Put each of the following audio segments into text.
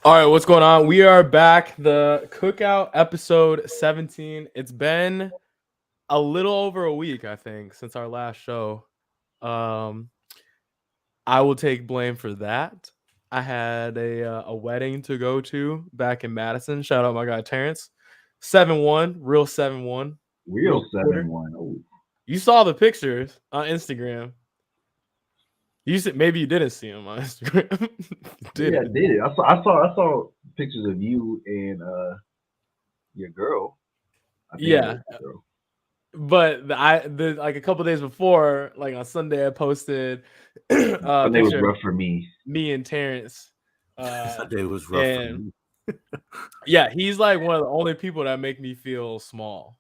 All right, what's going on? We are back. The Cookout episode 17. It's been a little over a week, I think, since our last show. Um, I will take blame for that. I had a wedding to go to back in Madison. Shout out my guy Terrence. 7-1, real 7-1, Real real quarter. 7-1. Oh, You saw the pictures on Instagram. You said maybe you didn't see them on Instagram. maybe I did it. I saw pictures of you and your girl. I think it was Yeah, your girl. but like a couple days before, like on Sunday, I posted a Sunday was picture of rough for me. me and Terrence. Sunday was rough for And me. yeah, he's like one of the only people that make me feel small.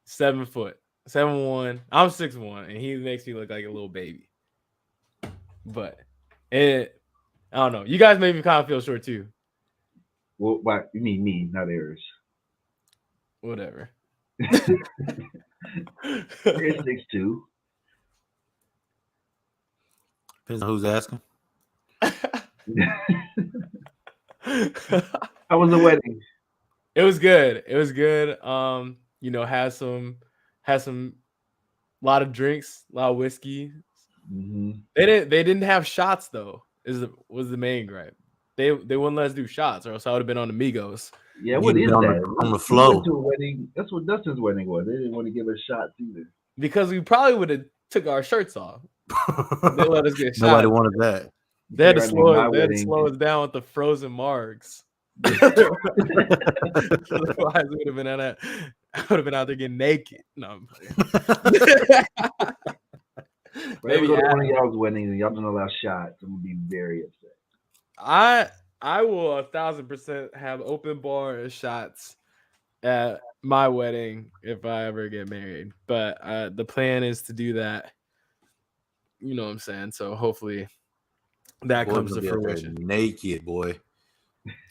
7 foot, 7'1". I'm 6'1", and he makes me look like a little baby. But I don't know. You guys make me kind of feel short too. Well, why? You mean me, not Eris. Whatever. Eris 6'2". Depends on who's asking. How was the wedding? It was good. It was good. Had some lot of drinks, a lot of whiskey. Mm-hmm. They didn't have shots though. Was the main gripe. They wouldn't let us do shots, or else I would have been on Amigos. Yeah, what You've is been on that? on the We flow. went to a wedding. That's what Dustin's wedding was. They didn't want to give us shots either. Because we probably would have took our shirts off. They let us get Nobody shots. wanted that. They had to Apparently my slow wedding- us down with the frozen margs. Otherwise, we would have been I would have been out there getting naked. No, I'm playing. If I ever go to one of y'all's weddings and y'all don't allow shots, I'm gonna be very upset. I will 1,000% have open bar and shots at my wedding if I ever get married. But the plan is to do that. You know what I'm saying? So hopefully that Boy, comes to gonna be out there fruition. naked, boy.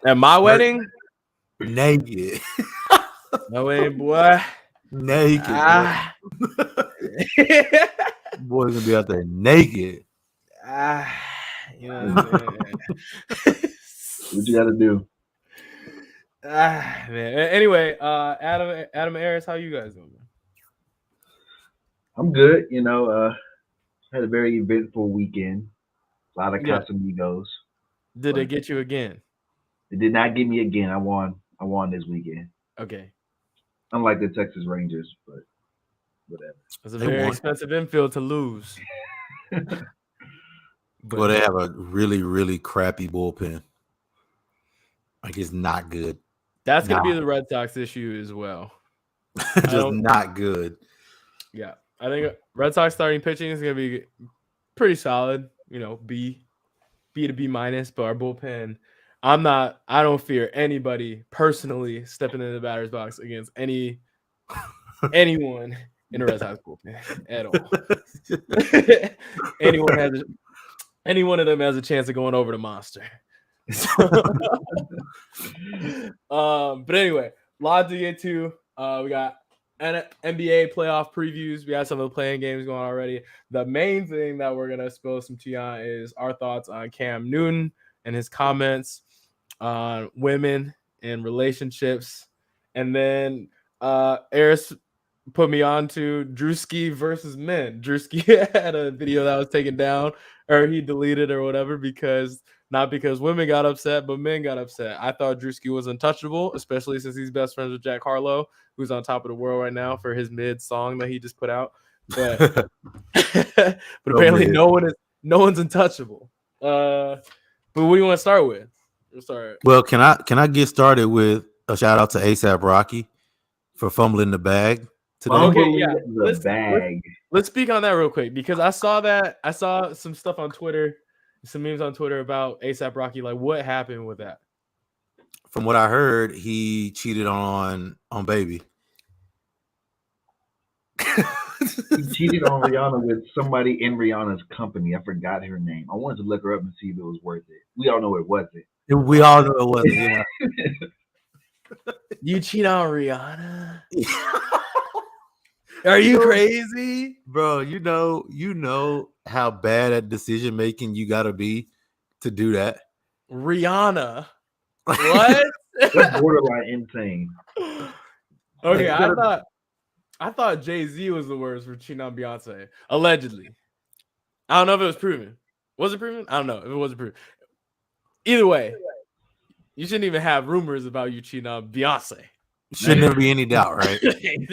At my wedding? Naked. No way, boy. Naked. Ah. Boy, gonna be out there naked. You know what I'm saying? What you gotta do? Man. Anyway, Adam Harris, how you guys doing? I'm good. Had a very eventful weekend. A lot of Yeah. Casamigos. Did it get you again? It did not get me again. I won this weekend. Okay. Unlike the Texas Rangers, but whatever. It's a They very won. expensive infield to lose. Well, they have a really, really crappy bullpen. Like, it's not good. That's going to be the Red Sox issue as well. Just not good. Yeah. I think Red Sox starting pitching is going to be pretty solid. B to B minus, but our bullpen, I don't fear anybody personally stepping in the batter's box against anyone in the Red Sox bullpen at all. Any one of them has a chance of going over the monster. But anyway, a lot to get to. We got NBA playoff previews. We got some of the playing games going already. The main thing that we're gonna spill some tea on is our thoughts on Cam Newton and his comments on women and relationships. And then Eris put me on to Drewski versus men. Drewski had a video that was taken down, or he deleted or whatever, not because women got upset, but men got upset. I thought Drewski was untouchable, especially since he's best friends with Jack Harlow, who's on top of the world right now for his mid song that he just put out. But apparently no one's untouchable. But what do you want to start with? Well, can I get started with a shout out to ASAP Rocky for fumbling the bag today? Okay, yeah. Bag. Let's speak on that real quick, because I saw some stuff on Twitter, some memes on Twitter about ASAP Rocky. Like, what happened with that? From what I heard, he cheated on Baby. He cheated on Rihanna with somebody in Rihanna's company. I forgot her name. I wanted to look her up and see if it was worth it. We all know it wasn't. We all know it wasn't. Yeah. You cheat on Rihanna? Are you crazy, bro? You know how bad at decision making you gotta be to do that. Rihanna. What? That's borderline insane. Okay, Like, I thought Jay-Z was the worst for cheating on Beyonce. Allegedly. I don't know if it was proven. Was it proven? I don't know if it wasn't proven. Either way, you shouldn't even have rumors about you cheating on Beyonce. Should never be any doubt, right? There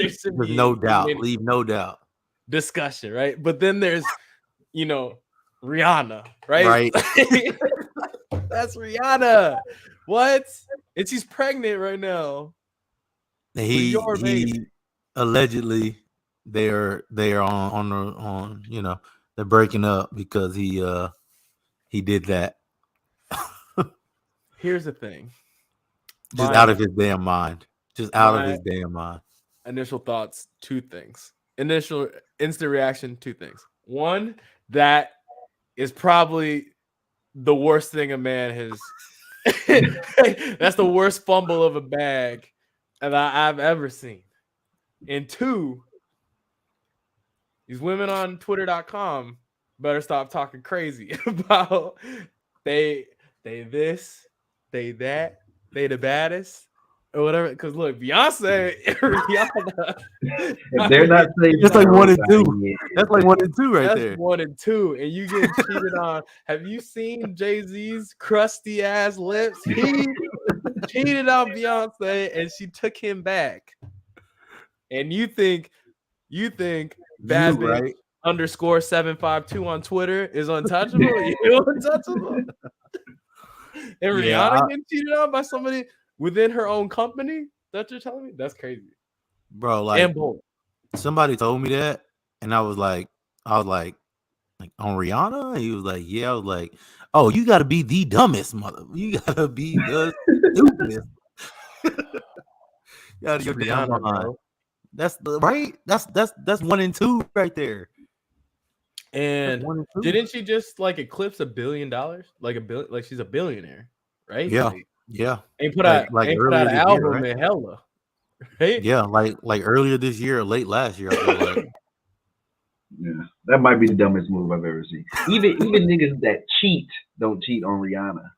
should There's be no doubt. any Leave no doubt. discussion, right? But then there's, Rihanna, right? Right. That's Rihanna. What? And she's pregnant right now. He your baby. allegedly they are on they're breaking up because he did that. Here's the thing. Just out of his damn mind. Just out of his damn mind. Initial thoughts, two things. Initial instant reaction, two things. One, that is probably the worst thing a man has. That's the worst fumble of a bag that I've ever seen. And two, these women on Twitter.com better stop talking crazy about they this, they that, they the baddest, or whatever. Because look, Beyonce, Rihanna, if they're not saying it's like 1 and 2. That's like 1 and 2 right that's there. 1 and 2, and you get cheated on. Have you seen Jay-Z's crusty ass lips? He cheated on Beyonce, and she took him back. And you think bad bitch right? _752 on Twitter is untouchable? You untouchable? And Rihanna getting cheated on by somebody within her own company? That you're telling me? That's crazy, bro. Like, and bold. Somebody told me that, and I was like, on Rihanna. And he was like, yeah. I was like, oh, you got to be the dumbest mother. You got to be the stupidest. You got to your damn mind. Bro. That's the right. That's 1 and 2 right there. And didn't she just like eclipse $1 billion? Like a billion, like she's a billionaire, right? Yeah, like, yeah. Ain't put out an album right? In hella, right? Yeah, like earlier this year or late last year. I feel like. Yeah, that might be the dumbest move I've ever seen. Even niggas that cheat don't cheat on Rihanna.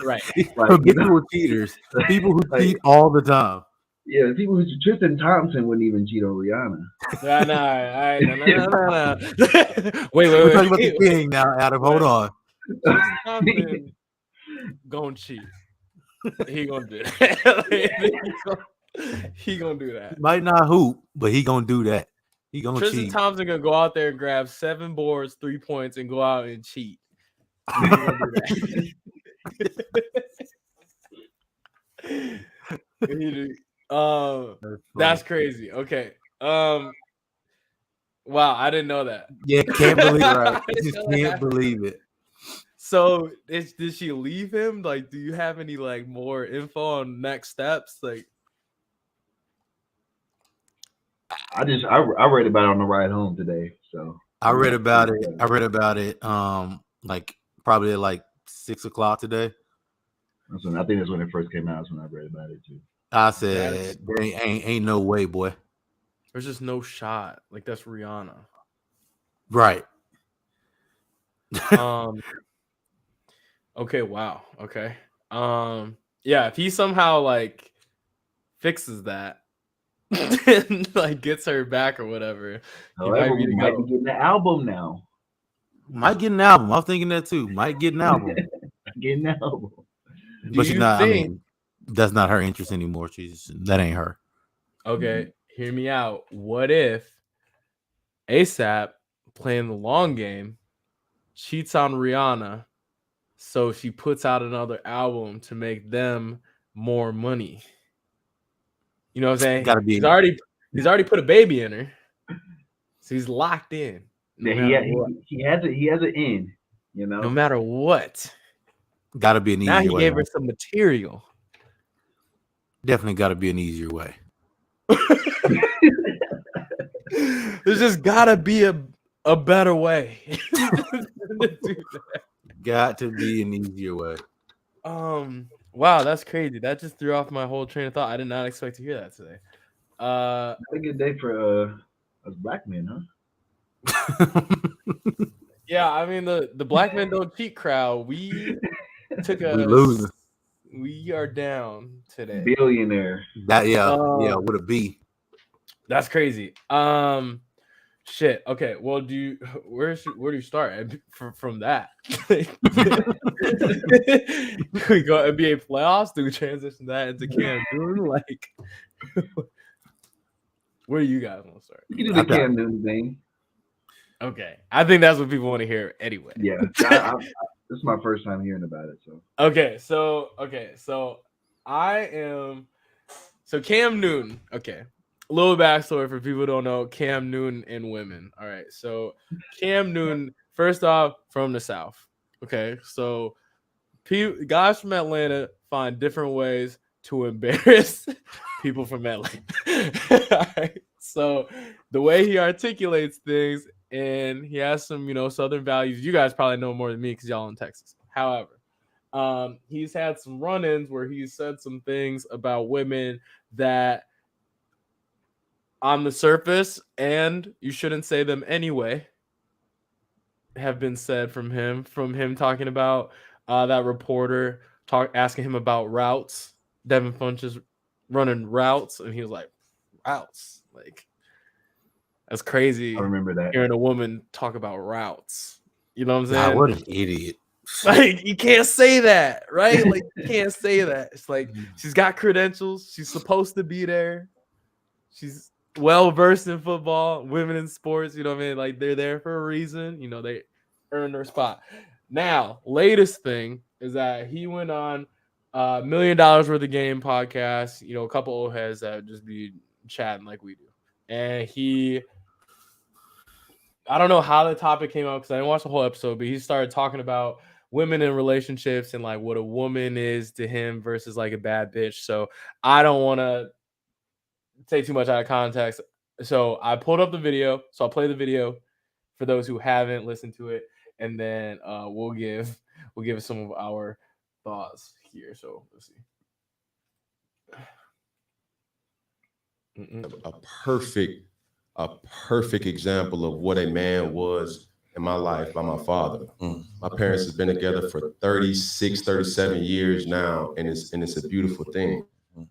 Right. Like, people who are cheaters, people who cheat all the time. Yeah, people who Tristan Thompson wouldn't even cheat on Rihanna. No. Wait. We're talking about the king now, Adam. Hold on. Tristan Thompson gonna cheat. He gonna do that. He gonna do that. Might not hoop, but he gonna do that. He gonna Tristan cheat. Thompson gonna go out there and grab 7 boards, 3 points, and go out and cheat. That's crazy. Okay. Wow, I didn't know that. Yeah, can't believe it. Right? Just can't believe it. So, did she leave him? Like, do you have any like more info on next steps? Like, I read about it on the ride home today. So I read about it. Like probably at like 6 o'clock today. I think that's when it first came out. That's when I read about it too. I said, ain't no way, boy. There's just no shot. Like, that's Rihanna. Right. Okay, wow. Okay. Yeah, if he somehow like fixes that and like gets her back or whatever. However, we might be getting the album now. Might get an album. I'm thinking that too. Might get an album. Get an album. But she's not, I mean, that's not her interest anymore. That ain't her. Okay, hear me out. What if ASAP playing the long game cheats on Rihanna, so she puts out another album to make them more money? You know what I'm saying? Gotta be. He's already put a baby in her, so he's locked in. He has an in. You know, no matter what. Got to be an easier way. Now he gave her some material. Definitely got to be an easier way. There's just got to be a better way. Got to be an easier way. Wow, that's crazy. That just threw off my whole train of thought. I did not expect to hear that today. A good day for us black men, huh? Yeah, I mean the black men don't cheat crowd. We took We a losing. we are down today. Billionaire. That yeah Um, with a B. That's crazy. Shit. Okay. Well, where do you start from that? Do we go NBA playoffs? Do we transition that into Cam Newton? Like, where do you guys want to start? You can do the Cam Newton thing. Okay, I think that's what people want to hear anyway. Yeah, this is my first time hearing about it. So so I am. So Cam Newton. Okay, a little backstory for people who don't know Cam Newton and women. All right, so Cam Newton, first off, from the South. Okay, so guys from Atlanta find different ways to embarrass people from Atlanta. All right, so the way he articulates things, and he has some, Southern values. You guys probably know more than me because y'all in Texas. However, he's had some run-ins where he's said some things about women that on the surface, and you shouldn't say them anyway, have been said from him talking about that reporter asking him about routes. Devin Funchess running routes, and he was like, routes? Like, that's crazy. I remember that. Hearing a woman talk about routes. You know what I'm God, saying? what an idiot. Like, you can't say that, right? Like, you can't say that. It's like, she's got credentials. She's supposed to be there. She's well versed in football, women in sports. You know what I mean? Like, they're there for a reason. They earned their spot. Now, latest thing is that he went on $1 million worth of game podcast. A couple old heads that would just be chatting like we do. And I don't know how the topic came up because I didn't watch the whole episode, but he started talking about women in relationships and like what a woman is to him versus like a bad bitch. So I don't want to take too much out of context. So I pulled up the video. So I'll play the video for those who haven't listened to it, and then we'll give some of our thoughts here. So let's see. A perfect example of what a man was in my life by my father. My parents have been together for 36, 37 years now, and it's a beautiful thing.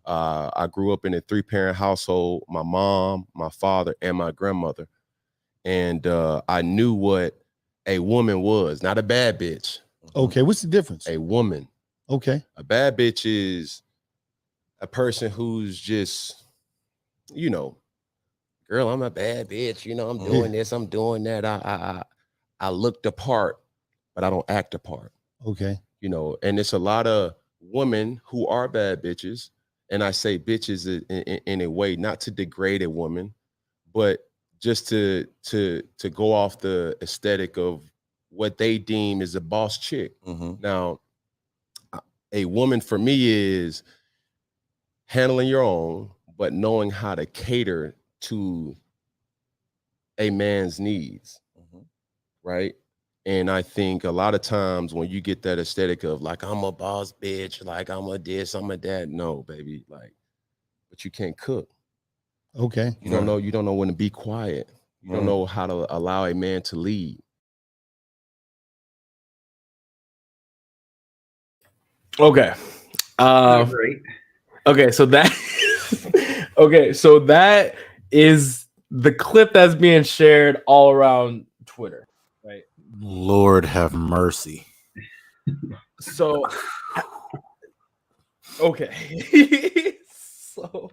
I grew up in a 3-parent household, my mom, my father, and my grandmother. And I knew what a woman was, not a bad bitch. Okay, what's the difference? A woman. Okay. A bad bitch is a person who's just, girl, I'm a bad bitch. I'm doing this, I'm doing that. I look the part, but I don't act the part. Okay. And it's a lot of women who are bad bitches. And I say bitches in a way, not to degrade a woman, but just to go off the aesthetic of what they deem is a boss chick. Now, a woman for me is handling your own, but knowing how to cater to a man's needs, right? And I think a lot of times when you get that aesthetic of like, I'm a boss bitch, like I'm a this, I'm a that. No, baby, like, but you can't cook. Okay. You don't know when to be quiet. You don't know how to allow a man to lead. Okay. Great. Okay, so that is the clip that's being shared all around Twitter, right? Lord have mercy. So okay. so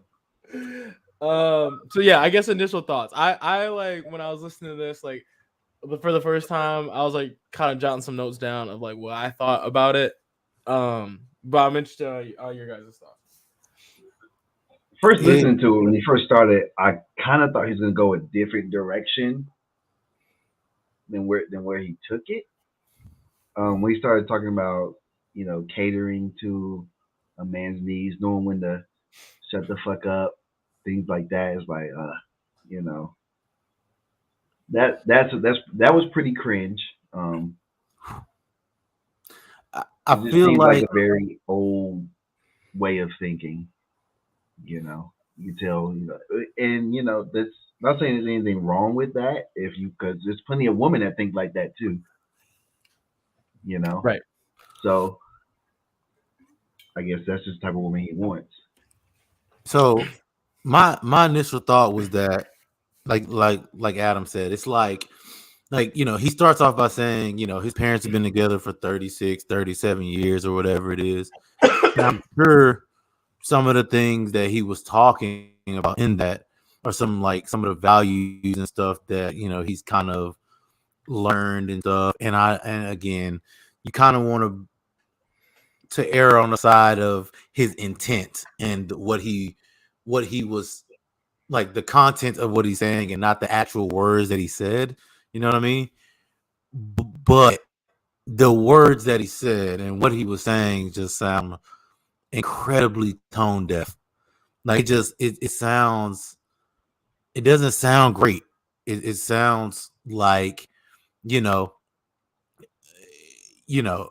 yeah, I guess initial thoughts. I like when I was listening to this, like for the first time, I was like kind of jotting some notes down of like what I thought about it. But I'm interested on your guys' thoughts. First listening to it when he first started, I kind of thought he was gonna go a different direction than where he took it. When he started talking about catering to a man's needs, knowing when to shut the fuck up, things like that. It's like that was pretty cringe. I it feel seems like a very old way of thinking. You can tell. And that's not saying there's anything wrong with that. Because there's plenty of women that think like that too. you know. Right. So I guess that's just the type of woman he wants. So my initial thought was that like Adam said, it's like he starts off by saying, his parents have been together for 36, 37 years or whatever it is. And I'm sure some of the things that he was talking about in that are some of the values and stuff that, he's kind of learned and stuff. And again, you kind of want to err on the side of his intent and what he was like, the content of what he's saying and not the actual words that he said. You know what I mean? But the words that he said and what he was saying just sound incredibly tone deaf. Like it sounds, it doesn't sound great. It sounds like, you know, you know,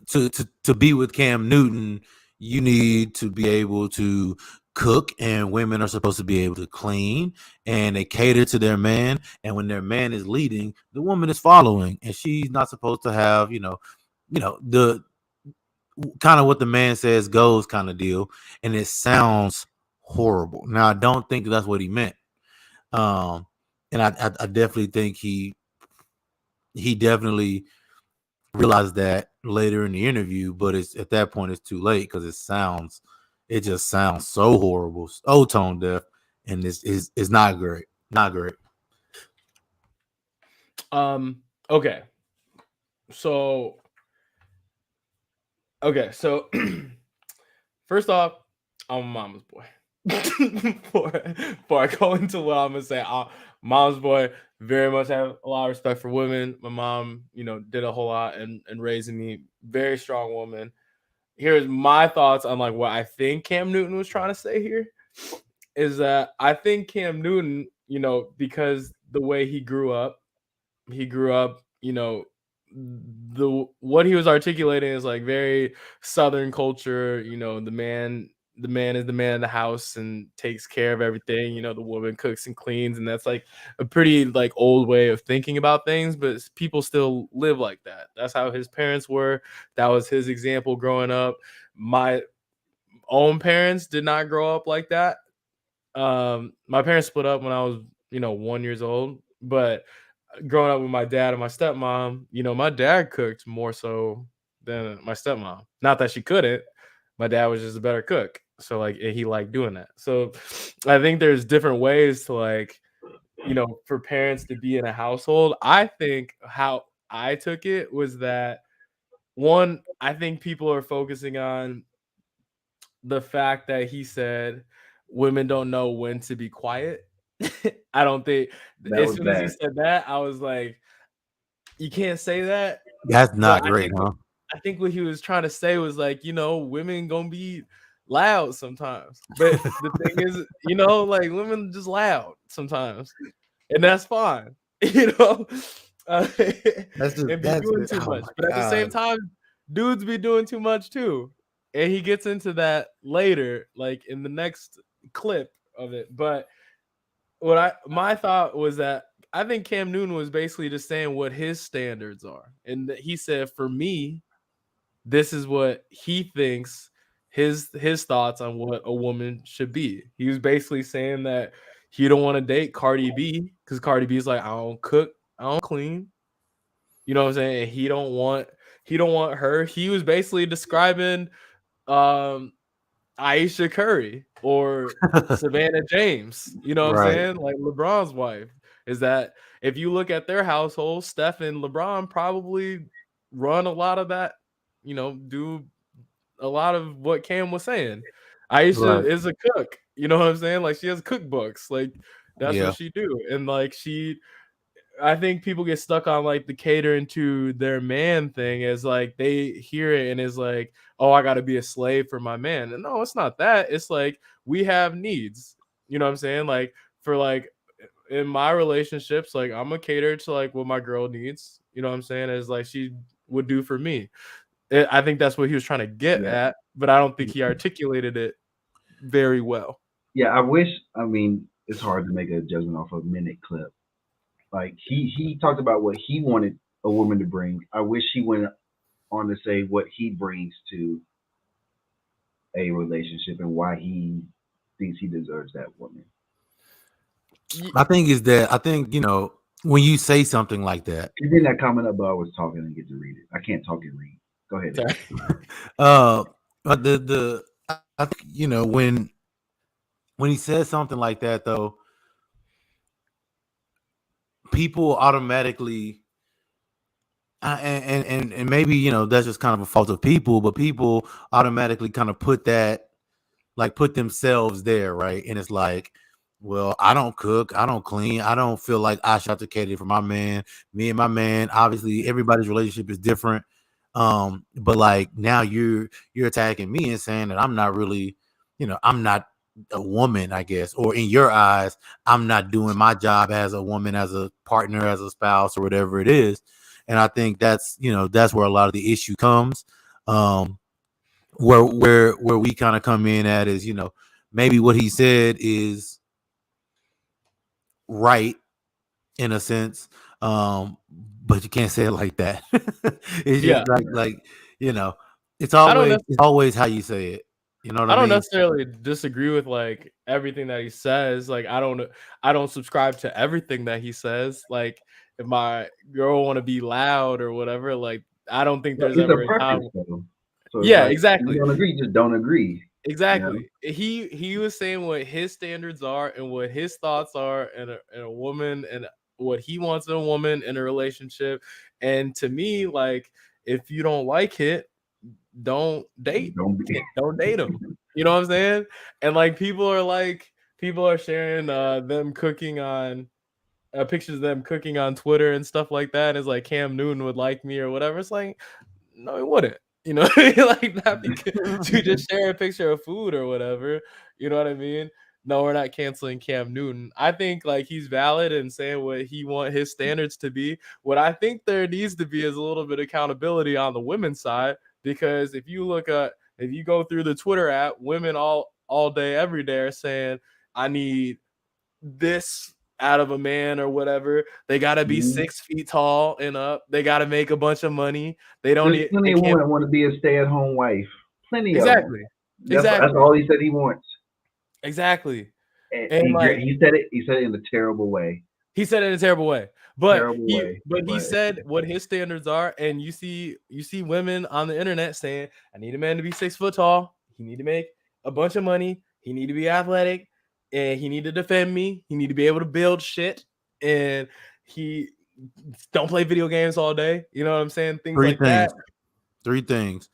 to be with Cam Newton, you need to be able to cook, and women are supposed to be able to clean, and they cater to their man. And when their man is leading, the woman is following, and she's not supposed to have, the kind of what the man says goes kind of deal. And it sounds horrible. Now, I don't think that's what he meant. And I definitely think he definitely realized that later in the interview, but it's at that point it's too late because it just sounds so horrible, so tone deaf, and it's not great. Not great. Okay. So first off, I'm a mama's boy. Before I go into what I'm gonna say, mom's boy, very much have a lot of respect for women. My mom, did a whole lot in raising me. Very strong woman. Here's my thoughts on like what I think Cam Newton was trying to say here. Is that I think Cam Newton, because the way he grew up, what he was articulating is like very Southern culture. The man is the man of the house and takes care of everything. The woman cooks and cleans, and that's like a pretty like old way of thinking about things, but people still live like that. That's how his parents were. That was his example growing up. My own parents did not grow up like that. My parents split up when I was 1 years old, but growing up with my dad and my stepmom, my dad cooked more so than my stepmom. Not that she couldn't. My dad was just a better cook. So like he liked doing that. So I think there's different ways to like, for parents to be in a household. I think how I took it was that one, I think people are focusing on the fact that he said women don't know when to be quiet. I don't think That as was soon as he bad. said that, I was like, you can't say that. That's But not great, huh? I think what he was trying to say was like, women gonna be loud sometimes. But the thing is, like women just loud sometimes, and that's fine. And be doing too Oh much. my But at the same god. time, dudes be doing too much too. And he gets into that later, like in the next clip of it. But my thought was that I think Cam Newton was basically just saying what his standards are. And he said, for me, this is what he thinks his thoughts on what a woman should be. He was basically saying that he don't want to date Cardi B because Cardi B is like, I don't cook, I don't clean. You know what I'm saying? And he don't want her. He was basically describing Aisha Curry or Savannah James. You know what I'm Right. saying? Like LeBron's wife. Is that if you look at their household, Steph and LeBron probably run a lot of that, do a lot of what Cam was saying. Aisha Right. is a cook. You know what I'm saying? Like she has cookbooks. Like that's Yeah. what she do. And like I think people get stuck on like the catering to their man thing as like they hear it and is like, oh, I gotta be a slave for my man. And no, it's not that. It's like we have needs. You know what I'm saying? Like for like in my relationships, like I'm a cater to like what my girl needs. You know what I'm saying? As like she would do for me. I think that's what he was trying to get Yeah. at, but I don't think he articulated it very well. Yeah, I mean, it's hard to make a judgment off a minute clip. Like he talked about what he wanted a woman to bring. I wish he went on to say what he brings to a relationship and why he thinks he deserves that woman. I think when you say something like that, You bring that comment up, but I was talking and get to read it. I can't talk and read. Go ahead. Sorry. I think when he says something like that, though, people automatically and maybe that's just kind of a fault of people, but people automatically kind of put themselves there, right? And it's like, well, I don't cook, I don't clean, I don't feel like I should have to cater for my man. Me and my man, obviously, everybody's relationship is different. But like now you're attacking me and saying that I'm not really, I'm not a woman, I guess, or in your eyes, I'm not doing my job as a woman, as a partner, as a spouse, or whatever it is. And I think that's where a lot of the issue comes. Where we kind of come in at is, maybe what he said is right in a sense, but you can't say it like that. It's Yeah. just like it's don't always how you say it. You know what I don't mean? necessarily disagree with like everything that he says. Like I don't subscribe to everything that he says. Like if my girl want to be loud or whatever, like I don't think there's It's ever a a time. preference, though. So it's Yeah, like, exactly. you don't agree, just don't agree. Exactly. He was saying what his standards are and what his thoughts are in a woman and what he wants in a woman in a relationship. And to me, like if you don't like it, don't date. Don't date them. You know what I'm saying? And like people are sharing them cooking on pictures of them cooking on Twitter and stuff like that. It's like Cam Newton would like me or whatever. It's like no, he wouldn't. Like not because to just share a picture of food or whatever. You know what I mean? No, we're not canceling Cam Newton. I think like he's valid in saying what he want his standards to be. What I think there needs to be is a little bit of accountability on the women's side because if you go through the Twitter app, women all day every day are saying I need this out of a man or whatever. They got to be 6 feet tall and up. They got to make a bunch of money. They don't There's need. plenty They of women can't. that want to be a stay-at-home wife. Plenty of them. Exactly. That's Exactly. all he said he wants. Exactly. And And like he said it. He said it in a terrible way. he said it in a terrible way, but Terrible he way. but he said what his standards are, and you see women on the internet saying, "I need a man to be 6 foot tall. He need to make a bunch of money. He need to be athletic, and he need to defend me. He need to be able to build shit, and he don't play video games all day. You know what I'm saying? Things like that. Three things.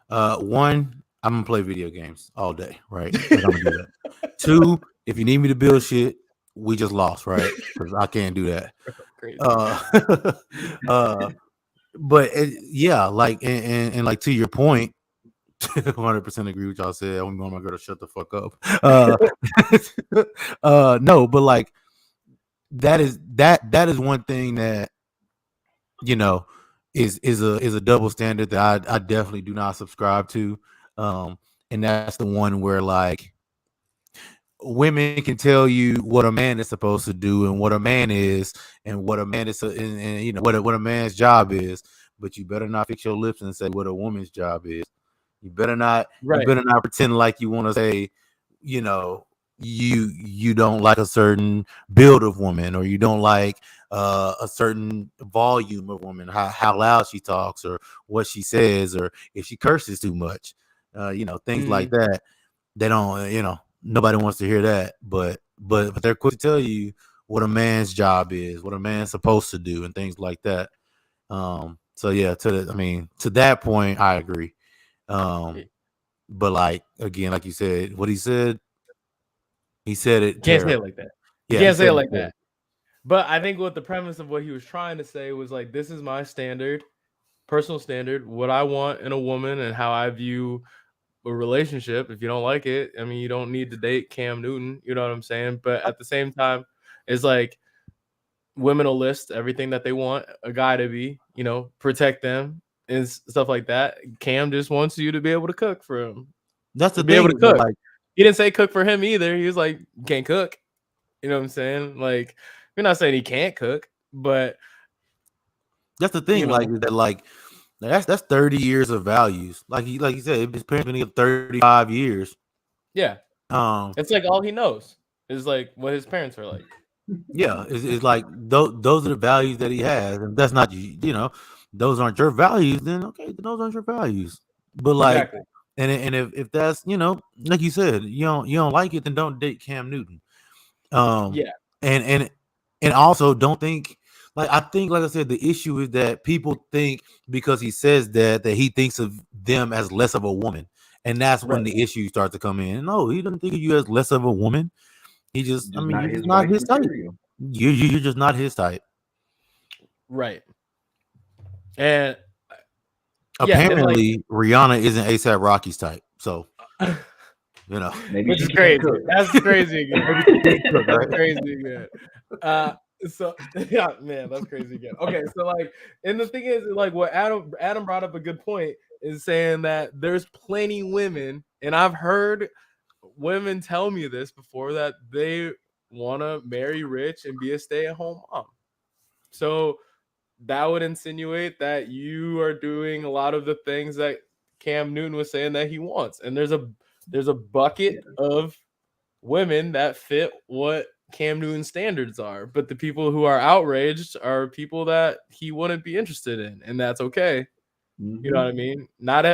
One, I'm gonna play video games all day, right? I'm gonna do that. Two, if you need me to build shit, we just lost, right? Because I can't do that. Crazy. But like and like to your point, 100% agree with y'all said. I'm going my girl to shut the fuck up. No, but like that is one thing that is a double standard that I definitely do not subscribe to. And that's the one where like women can tell you what a man is supposed to do and what a man is and what a man is and what a man's job is, but you better not fix your lips and say what a woman's job is. You better not pretend like you want to say, you don't like a certain build of woman, or you don't like a certain volume of woman, how loud she talks, or what she says, or if she curses too much, things like that. They don't, nobody wants to hear that, but they're quick to tell you what a man's job is, what a man's supposed to do, and things like that. So yeah, to that point, I agree. But like again, like you said, what he said it. You can't say it like that. You Yeah, can't say it like that. But I think what the premise of what he was trying to say was like, this is my standard, personal standard, what I want in a woman and how I view a relationship. If you don't like it, I mean, you don't need to date Cam Newton. You know what I'm saying? But at the same time, it's like women will list everything that they want a guy to be, protect them and stuff like that. Cam just wants you to be able to cook for him. That's the be thing. Able to cook. Like, he didn't say cook for him either. He was like, you can't cook. You know what I'm saying? Like, you're not saying he can't cook, but that's the thing. Like that, like That's 30 years of values. Like he said, his parents been together 35 years. Yeah, Um, it's like all he knows is like what his parents are like. yeah, it's like those are the values that he has, and that's not those aren't your values. Then okay, those aren't your values. But like, Exactly. and if that's like you said, you don't like it, then don't date Cam Newton. Yeah. And also don't think like I think like I said, the issue is that people think because he says that he thinks of them as less of a woman, and that's when Right. the issues start to come in. No, he doesn't think of you as less of a woman. He just, I Just mean, not you're his just not wife his type. material. You're just not his type. Right. And Apparently, Rihanna isn't ASAP Rocky's type. So, Maybe which she is can't crazy. cook. That's crazy again. That's right? crazy again. So yeah, man, that's crazy again. Okay, so like, and the thing is, like, what Adam brought up a good point is saying that there's plenty women, and I've heard women tell me this before that they want to marry rich and be a stay-at-home mom. So that would insinuate that you are doing a lot of the things that Cam Newton was saying that he wants. And there's a bucket of women that fit what Cam Newton's standards are. But the people who are outraged are people that he wouldn't be interested in, and that's okay. Mm-hmm. You know what I mean?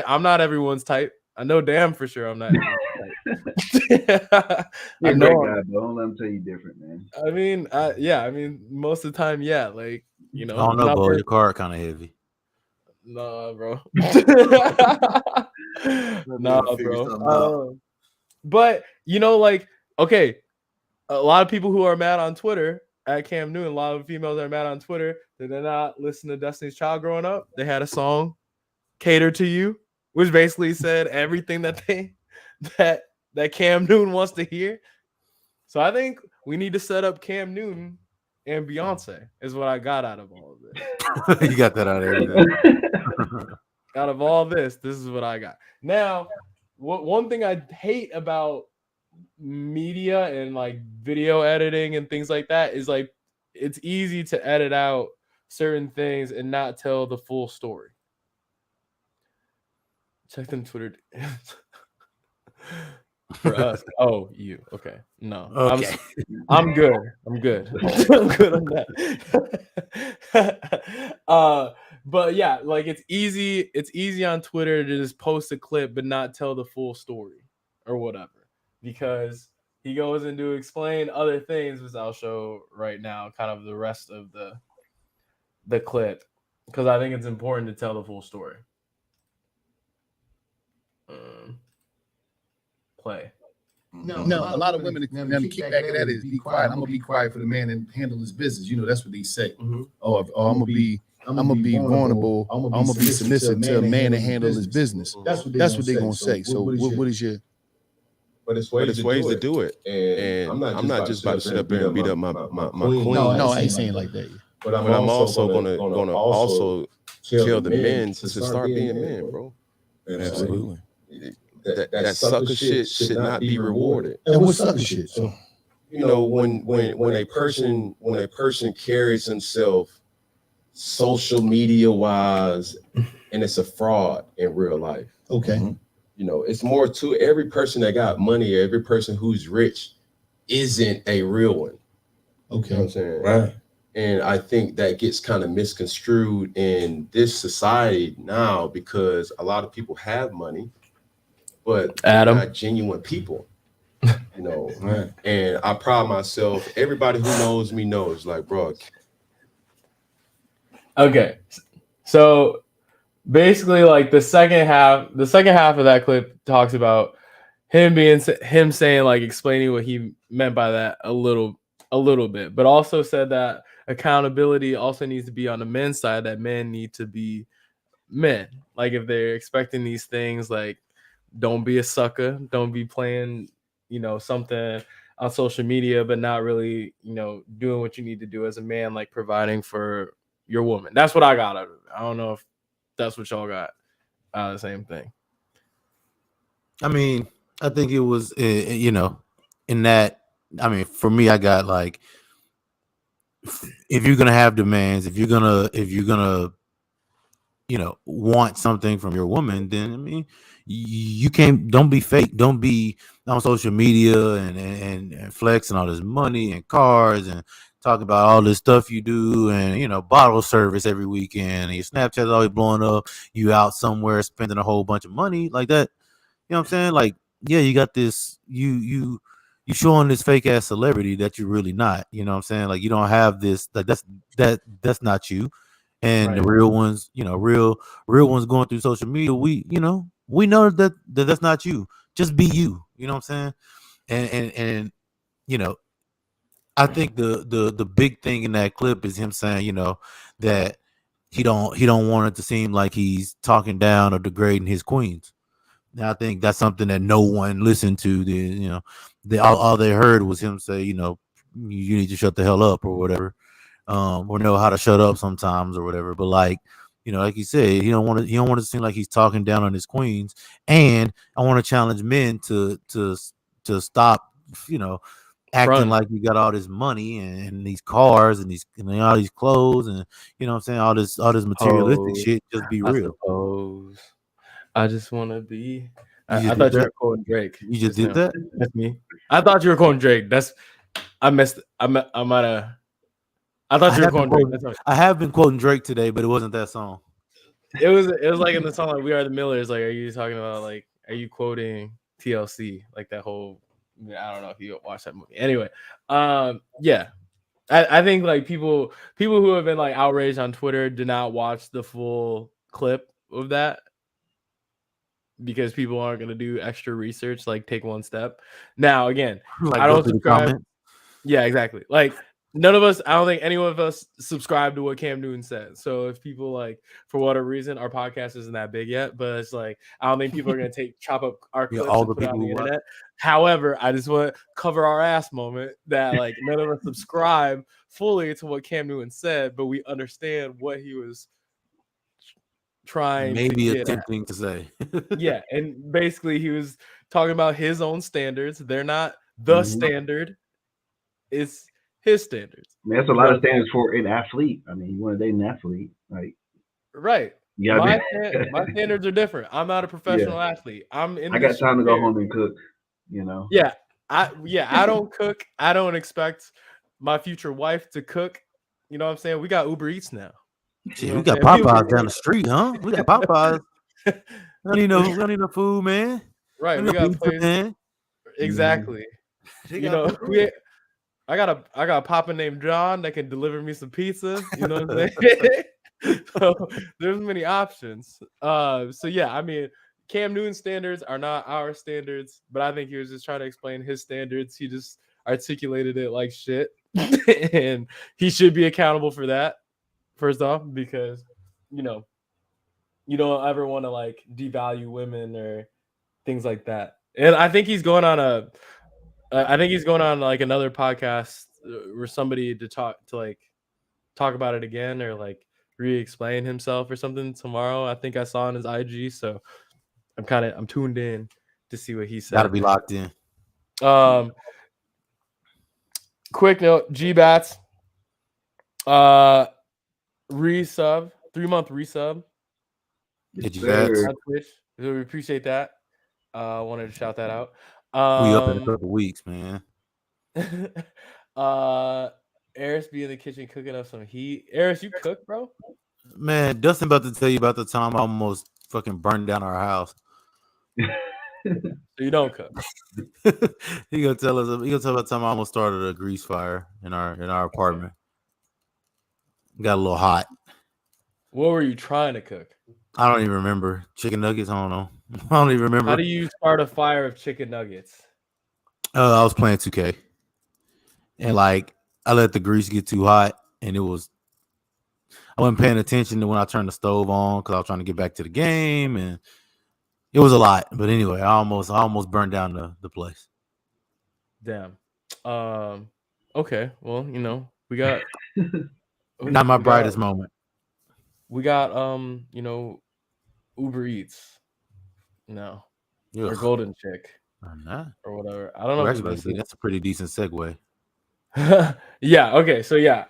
I'm not everyone's type. I know damn for sure I'm not everyone's type. You're I a know. great guy, but don't let him tell you different, man. I mean, yeah. I mean, most of the time, yeah. Like, I don't know, Bo. Your card kind of heavy. Nah, bro. Nah, bro. But like, okay, a lot of people who are mad on Twitter at Cam Newton, a lot of females are mad on Twitter that they're not listening to Destiny's Child growing up. They had a song, "Cater to You," which basically said everything that that Cam Newton wants to hear. So I think we need to set up Cam Newton and Beyonce is what I got out of all of this. You got that out of everything. Out of all this is what I got. Now, one thing I hate about media and like video editing and things like that is like it's easy to edit out certain things and not tell the full story. Check them Twitter for us. Oh, you okay? No, okay. I'm good. I'm good. I'm good on that. But yeah, like it's easy on Twitter to just post a clip but not tell the full story or whatever, because he goes into explain other things, which I'll show right now, kind of the rest of the clip, because I think it's important to tell the full story. Play. No, a lot of women, the kick back at that is be quiet. I'm gonna be quiet for the man and handle his business. That's what they say. Mm-hmm. Oh, I'm gonna be vulnerable. I'm gonna be submissive to a man and handle his business. That's what they're gonna say. So what is your? But it's ways to do it. And I'm not just about to sit up there and beat up my queen. No, I ain't saying like that. But I'm also gonna also tell the men to start being men, bro. Absolutely. That sucker shit should not be rewarded. And what sucker shit? So when a person carries himself social media wise and it's a fraud in real life. Okay. It's more to every person that got money, every person who's rich isn't a real one. Okay. You know what I'm saying? Right. And I think that gets kind of misconstrued in this society now because a lot of people have money, but they're not genuine people. Right. And I pride myself. Everybody who knows me knows, like, bro. Okay, so basically, like the second half of that clip talks about him saying, like, explaining what he meant by that a little bit, but also said that accountability also needs to be on the men's side. That men need to be men. Like if they're expecting these things, like don't be a sucker, don't be playing, something on social media, but not really, doing what you need to do as a man, like providing for your woman. That's what I got out of it. I don't know if that's what y'all got out of the same thing. I mean, I think it was, in that, I mean, for me, I got like, if you're going to have demands, if you're going to want something from your woman, then I mean, you can't. Don't be fake. Don't be on social media and flexing all this money and cars and talk about all this stuff you do and bottle service every weekend and your Snapchat's always blowing up. You out somewhere spending a whole bunch of money like that. You know what I'm saying? Like, yeah, you got this. You showing this fake ass celebrity that you're really not. You know what I'm saying? Like, you don't have this. Like, that's not you. And the Right. real ones, real ones going through social media, we know that that's not you. Just be you. You know what I'm saying? And you know, I think the big thing in that clip is him saying, that he don't want it to seem like he's talking down or degrading his queens. And I think that's something that no one listened to. All they heard was him say, you need to shut the hell up or whatever, or know how to shut up sometimes or whatever. But like you said, he don't want to seem like he's talking down on his queens. And I want to challenge men to stop, acting Front. like you got all this money and these cars and all these clothes and what I'm saying, all this materialistic Oh, shit. Just be I real. suppose. I just want to be. You I just thought did you that. were quoting Drake. You just Just did now. that. That's me. I thought you were quoting Drake. I missed. I might have. I thought you were quoting Drake. That's all. I have been quoting Drake today, but it wasn't that song. It was like in the song like "We Are the Millers." Like, are you talking about are you quoting TLC? Like that whole. I don't know if you watched that movie. Anyway, yeah. I think like people who have been like outraged on Twitter did not watch the full clip of that because people aren't going to do extra research, like take one step. Now, again, Like, I go don't through the subscribe. comments. Yeah, exactly. Like none of us, I don't think any of us subscribe to what Cam Newton said. So if people like, for whatever reason, our podcast isn't that big yet, but it's like, I don't think people are going to chop up our Yeah, clips all and the put it on people the who watch. internet. However, I just want to cover our ass moment that like none of us subscribe fully to what Cam Newton said, but we understand what he was trying Maybe to get at. attempting to say. Yeah, and basically he was talking about his own standards. They're not the standard. It's his standards. I mean, that's a lot of standards for an athlete. I mean, you want to date an athlete, like Right. yeah. My standards are different. I'm not a professional athlete. I'm in I the got time to go career. home and cook. You know. Yeah. I don't cook. I don't expect my future wife to cook. You know what I'm saying? We got Uber Eats now. Shit, know we what got I'm saying? Popeyes down the street, huh? We got Popeyes. We don't need no food, man. Right. We We got got pizza, places. man. Exactly. They You got know, food. I got a papa named John that can deliver me some pizza. You know what I'm saying? So there's many options. So yeah, I mean, Cam Newton's standards are not our standards, but I think he was just trying to explain his standards. He just articulated it like shit, and he should be accountable for that. First off, because you know you don't ever want to like devalue women or things like that. And I think he's going on like another podcast where somebody to talk about it again or like re-explain himself or something tomorrow. I think I saw on his IG, so I'm tuned in to see what he said. Gotta be locked in. Quick note, G-Bats resub, 3-month resub. Did you guys? On Twitch. We appreciate that. Wanted to shout that out. We up in a couple weeks, man. Eris be in the kitchen cooking up some heat. Eris, you cook, bro? Man, Dustin about to tell you about the time I almost fucking burned down our house. So you don't cook. He gonna tell us. He gonna tell about the time I almost started a grease fire in our apartment. Got a little hot. What were you trying to cook? I don't even remember. Chicken nuggets. I don't know. I don't even remember. How do you start a fire of chicken nuggets? I was playing 2K, and like I let the grease get too hot, and I wasn't paying attention to when I turned the stove on because I was trying to get back to the game, and it was a lot. But anyway, I almost burned down the place. Damn. Okay. Well, we got not my brightest moment. We got Uber Eats. No. Ugh. Or Golden Chick. Or whatever. I don't know. Actually, that's a pretty decent segue. Yeah. Okay. So yeah.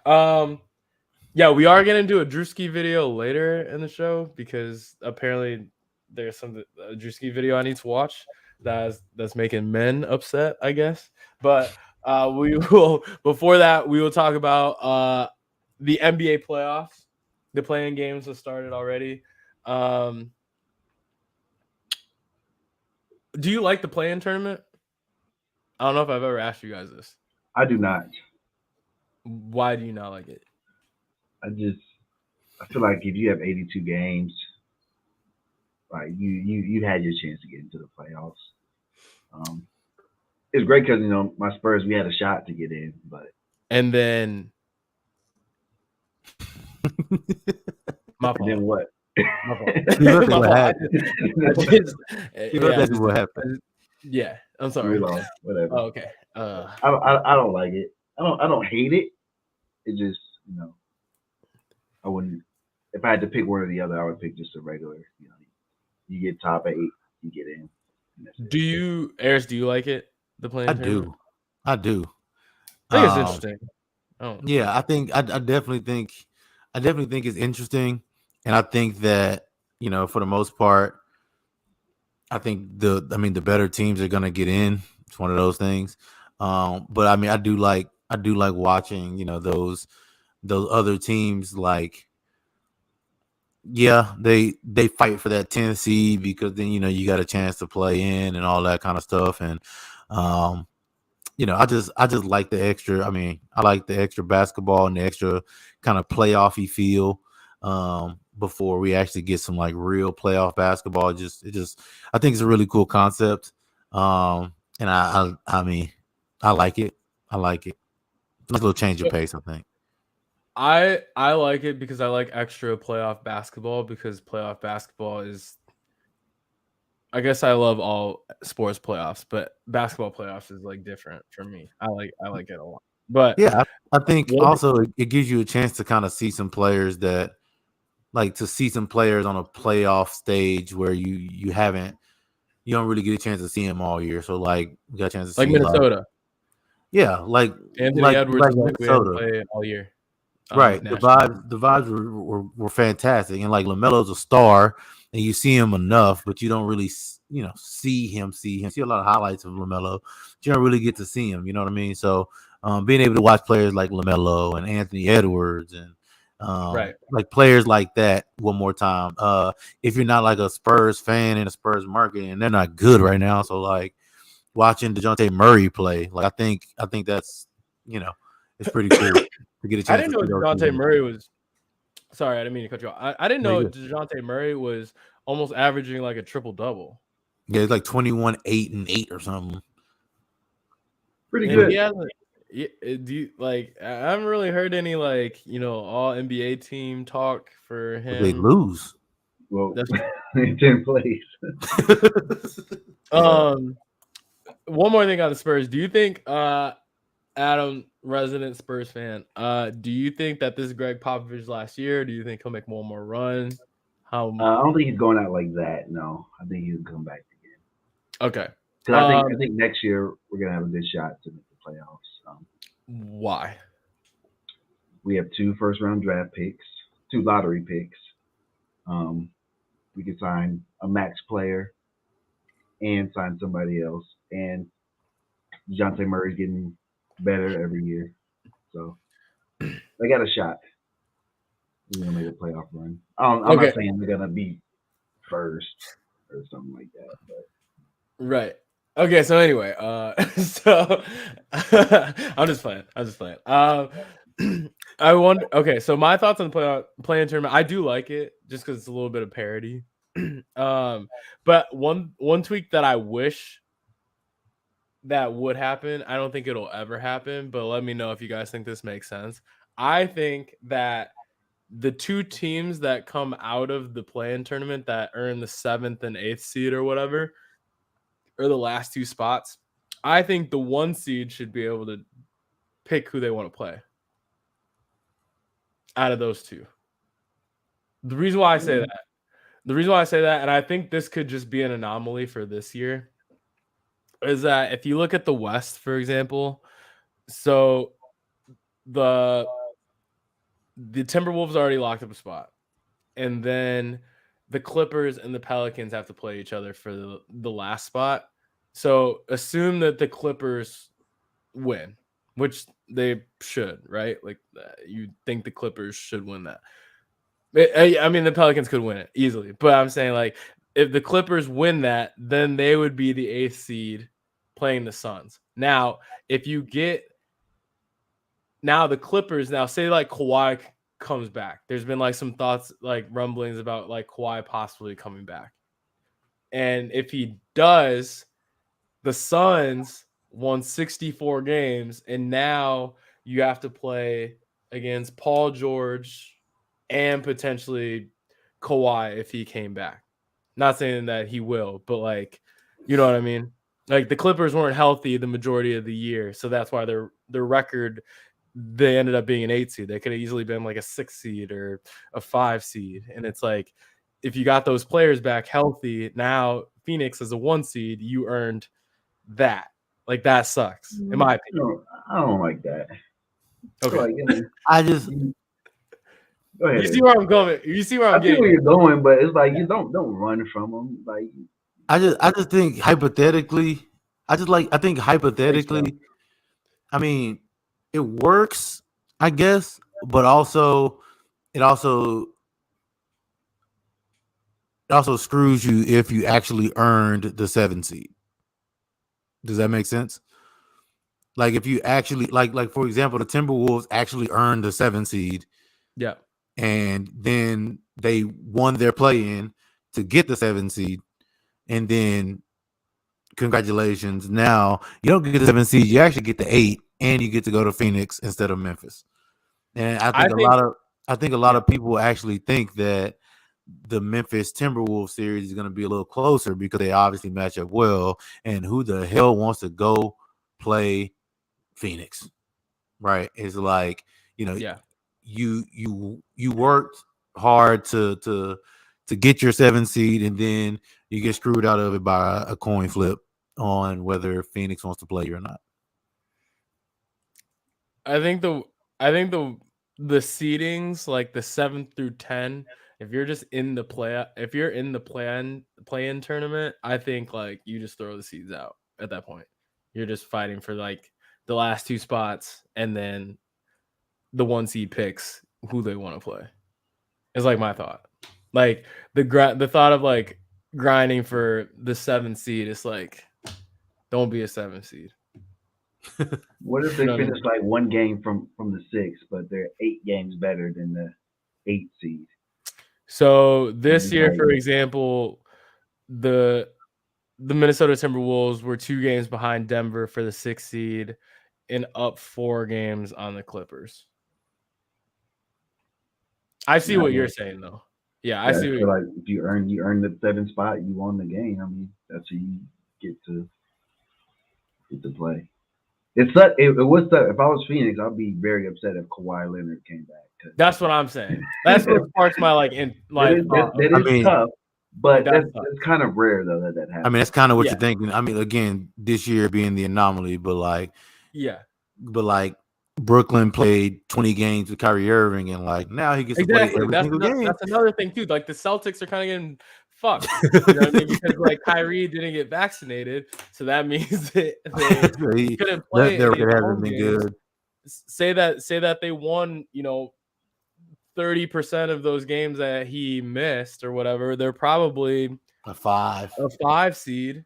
Yeah, we are gonna do a Drewski video later in the show because apparently there's a Drewski video I need to watch that's making men upset, I guess. But we will before that we will talk about the NBA playoffs. The playing games have started already. Do you like the play-in tournament? I don't know if I've ever asked you guys this. I do not. Why do you not like it? I feel like if you have 82 games, like you had your chance to get into the playoffs. It's great because my Spurs, we had a shot to get in, but and then my fault. then what? My fault. Look My what fault. happened. What happened. Yeah, I'm We sorry. lost. Whatever. Oh, okay. I don't like it. I don't hate it. It just I wouldn't. If I had to pick one or the other, I would pick just a regular. You get top 8, you get in. Do you, Eris? Do you like it? The playing I tournament? do. I do. I think it's interesting. Oh. Yeah, I definitely think it's interesting, and I think that for the most part, I think the better teams are gonna get in. It's one of those things. But I mean, I do like watching those other teams like. Yeah, they fight for that 10th seed because then you got a chance to play in and all that kind of stuff, and I just like the extra. I mean, I like the extra basketball and the extra kind of playoffy feel before we actually get some like real playoff basketball. I think it's a really cool concept, and I mean, I like it. I like it. Nice little change of pace, I think. I like it because I like extra playoff basketball because playoff basketball is. I guess I love all sports playoffs, but basketball playoffs is like different for me. I like it a lot. But yeah, I think also it gives you a chance to kind of see some players on a playoff stage where you don't really get a chance to see them all year. So like we got a chance to like see Minnesota. like Anthony Edwards like we had to Minnesota. play all year. Right. The vibes were fantastic. And like LaMelo's a star and you see him enough, but you don't really, see him. See a lot of highlights of LaMelo. But you don't really get to see him. You know what I mean? So being able to watch players like LaMelo and Anthony Edwards and like players like that one more time. If you're not like a Spurs fan in a Spurs market and they're not good right now. So like watching DeJounte Murray play, like I think that's, it's pretty cool. To get a chance. I didn't know DeJounte Murray was. Sorry, I didn't mean to cut you off. I didn't know DeJounte Murray was almost averaging like a triple double. Yeah, it's like 21, 8, and 8 or something. Pretty good. Do you like? I haven't really heard any like all NBA team talk for him. But they lose. Well, in 10 plays. One more thing on the Spurs. Do you think Adam, resident Spurs fan, do you think that this is Greg Popovich last year? Do you think he'll make one more run? I don't think he's going out like that. No, I think he'll come back again. Okay. Because I think next year we're gonna have a good shot to make the playoffs. Why? We have 2 first-round draft picks, 2 lottery picks. We could sign a max player and sign somebody else, and DeJounte Murray's getting better every year, so they got a shot. We're gonna make a playoff run. I'm not saying they're gonna be first or something like that, but right. Okay, so anyway, so I'm just playing. I wonder. Okay, so my thoughts on the play-in tournament. I do like it just because it's a little bit of parody. But one tweak that I wish that would happen. I don't think it'll ever happen, but let me know if you guys think this makes sense. I think that the 2 teams that come out of the play-in tournament that earn the 7th and 8th seed or whatever, or the last 2 spots, I think the 1 seed should be able to pick who they want to play out of those 2. The reason why I say that, and I think this could just be an anomaly for this year, is that if you look at the West, for example, so the the Timberwolves already locked up a spot, and then the Clippers and the Pelicans have to play each other for the last spot. So assume that the Clippers win, which they should, right? Like you think the Clippers should win that. I mean, the Pelicans could win it easily, but I'm saying like if the Clippers win that, then they would be the 8th seed playing the Suns. Now, if you get the Clippers, now say like Kawhi comes back. There's been like some thoughts, like rumblings about like Kawhi possibly coming back. And if he does, the Suns won 64 games, and now you have to play against Paul George and potentially Kawhi if he came back. Not saying that he will, but like, you know what I mean? Like the Clippers weren't healthy the majority of the year, so that's why their record, they ended up being an 8 seed. They could have easily been like a 6 seed or a 5 seed. And it's like, if you got those players back healthy, now Phoenix as a 1 seed, you earned that. Like that sucks, in my opinion. I don't like that. Okay. Like, I just go ahead. You see where I'm going. You see where I'm I see getting. where you're going, but it's like you don't run from them. Like I just think hypothetically, I think hypothetically, I mean, it works, I guess, but also it also screws you if you actually earned the 7 seed. Does that make sense? Like if you actually like for example, the Timberwolves actually earned the 7 seed. Yeah. And then they won their play-in to get the 7 seed. And then congratulations. Now you don't get the 7 seed, you actually get the 8, and you get to go to Phoenix instead of Memphis. And I think a lot of people actually think that the Memphis Timberwolves series is going to be a little closer because they obviously match up well. And who the hell wants to go play Phoenix? Right? It's like, you worked hard to get your 7 seed, and then you get screwed out of it by a coin flip on whether Phoenix wants to play you or not. I think the seedings, like the 7 through 10, if you're just in the play-in tournament, I think like you just throw the seeds out at that point. You're just fighting for like the last 2 spots, and then the 1 seed picks who they want to play. It's like my thought. Like the thought of like grinding for the 7 seed is like, don't be a 7 seed. What if they finish like 1 game from the 6, but they're 8 games better than the 8 seed? So this year, for example, the Minnesota Timberwolves were 2 games behind Denver for the 6th seed and up 4 games on the Clippers. I see what you're saying though. Yeah, I see. So like if you earn the 7th spot, you won the game. I mean, that's who you get to play. It would suck. If I was Phoenix, I'd be very upset if Kawhi Leonard came back. That's what I'm saying. That's what sparks my that is tough, but that's kind of rare though that happens. I mean, that's kind of what you're thinking. I mean, again, this year being the anomaly, but like Brooklyn played 20 games with Kyrie Irving, and like now he gets to play every single game. That's another thing too. Like the Celtics are kind of getting fucked, you know what I mean? Because like Kyrie didn't get vaccinated, so that means that they couldn't play. Good. Say that they won, 30% of those games that he missed or whatever. They're probably a 5 seed,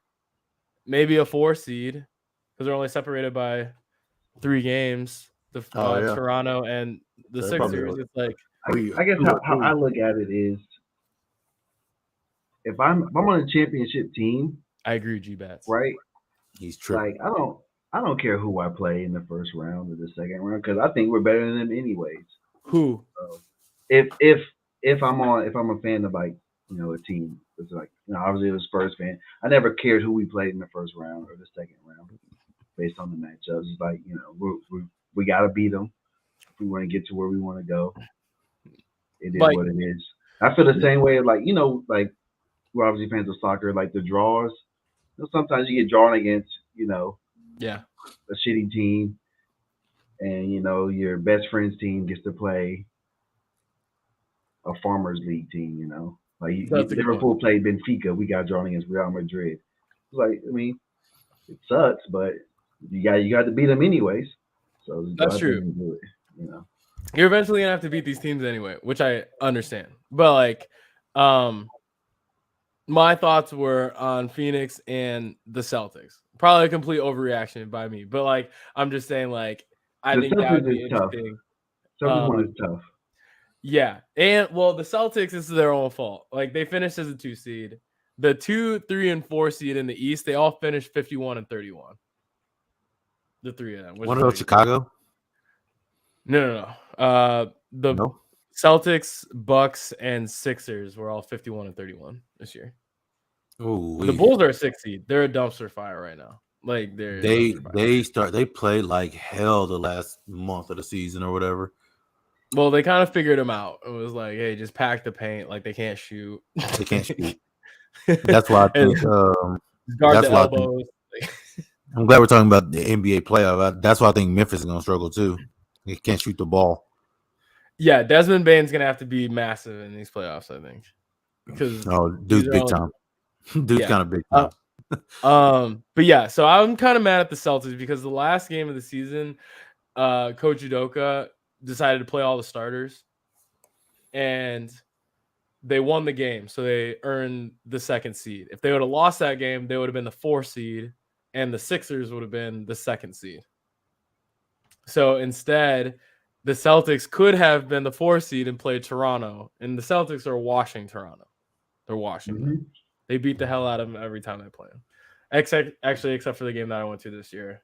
maybe a 4 seed, because they're only separated by 3 games. The Toronto and the Sixers. It's like I guess how I look at it is, if I'm on a championship team, I agree with G-Bats. Right? He's true. Like I don't care who I play in the first round or the second round, because I think we're better than them anyways. Who? If I'm a fan of like a team, it's like obviously a Spurs fan. I never cared who we played in the first round or the second round based on the matchups. It's like we gotta beat them if we want to get to where we want to go. It is what it is. I feel the same way. Like like we're obviously fans of soccer. Like the draws, sometimes you get drawn against a shitty team, and your best friend's team gets to play a farmers league team. You know, like That's a good Liverpool played Benfica, we got drawn against Real Madrid. Like, I mean, it sucks, but you got to beat them anyways. So just go That's out there true. and do it. You know, You're eventually gonna have to beat these teams anyway, which I understand. But like, my thoughts were on Phoenix and the Celtics. Probably a complete overreaction by me, but like, I'm just saying, like, I the think that would Celtics be is tough. interesting. Celtics one is tough. Yeah, and well, the Celtics, this is their own fault. Like, they finished as a 2 seed. The 2, 3, and 4 seed in the East, they all finished 51 and 31. The three of them. One of those Chicago? No. The No. Celtics, Bucks, and Sixers were all 51 and 31 this year. Ooh, The Bulls are a 6 seed. They're a dumpster fire right now. Like, they played like hell the last month of the season or whatever. Well, they kind of figured them out. It was like, hey, just pack the paint. Like, they can't shoot. They can't shoot. That's why I think. Guard that's the why elbows. I'm glad we're talking about the NBA playoff. That's why I think Memphis is going to struggle too. They can't shoot the ball. Yeah, Desmond Bane's going to have to be massive in these playoffs, I think. Because dude's big time. Dude's kind of big time. But yeah, so I'm kind of mad at the Celtics because the last game of the season, Coach Udoka decided to play all the starters, and they won the game, so they earned the 2nd seed. If they would have lost that game, they would have been the 4th seed, and the Sixers would have been the 2nd seed. So instead, the Celtics could have been the 4th seed and played Toronto, and the Celtics are washing Toronto. They're washing them. They beat the hell out of them every time they play them. Except for the game that I went to this year.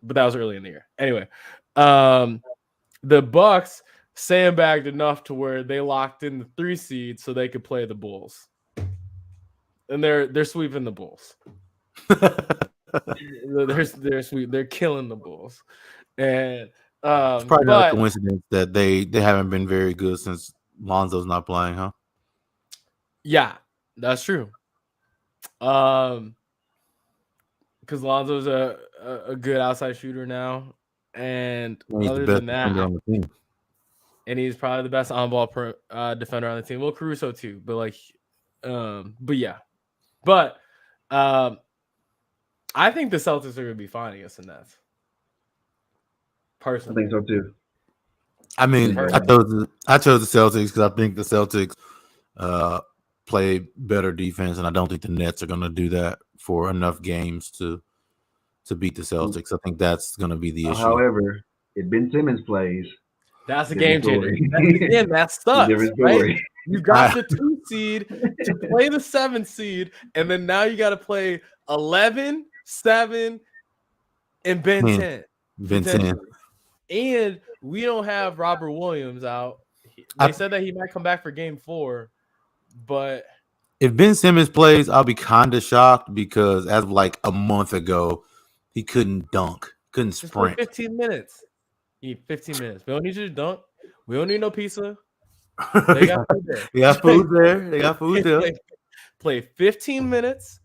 But that was early in the year. Anyway, the Bucks sandbagged enough to where they locked in the 3 seed so they could play the Bulls. And they're sweeping the Bulls. They're killing the Bulls. And it's probably not a coincidence that they haven't been very good since Lonzo's not playing, huh? Yeah, that's true. Because Lonzo's a good outside shooter now, and other than that, on the team. And he's probably the best on-ball defender on the team. Well, Caruso too, but like, but yeah, but I think the Celtics are going to be fine against the Nets. Personally, I think so too. I mean, I chose the Celtics because I think the Celtics play better defense, and I don't think the Nets are going to do that for enough games to beat the Celtics. I think that's going to be the issue. However, if Ben Simmons plays, that's a game changer. Again, that sucks, right? You got the 2 seed to play the 7th seed, and then now you got to play 11, 7, and Ben 10. Ben 10. And we don't have Robert Williams out. They said that he might come back for game 4, but if Ben Simmons plays, I'll be kind of shocked because as of like a month ago, he couldn't dunk, couldn't sprint. 15 minutes. You need 15 minutes. We don't need you to dunk. We don't need no pizza. They got food there. They got food there. They got food there. Play 15 minutes.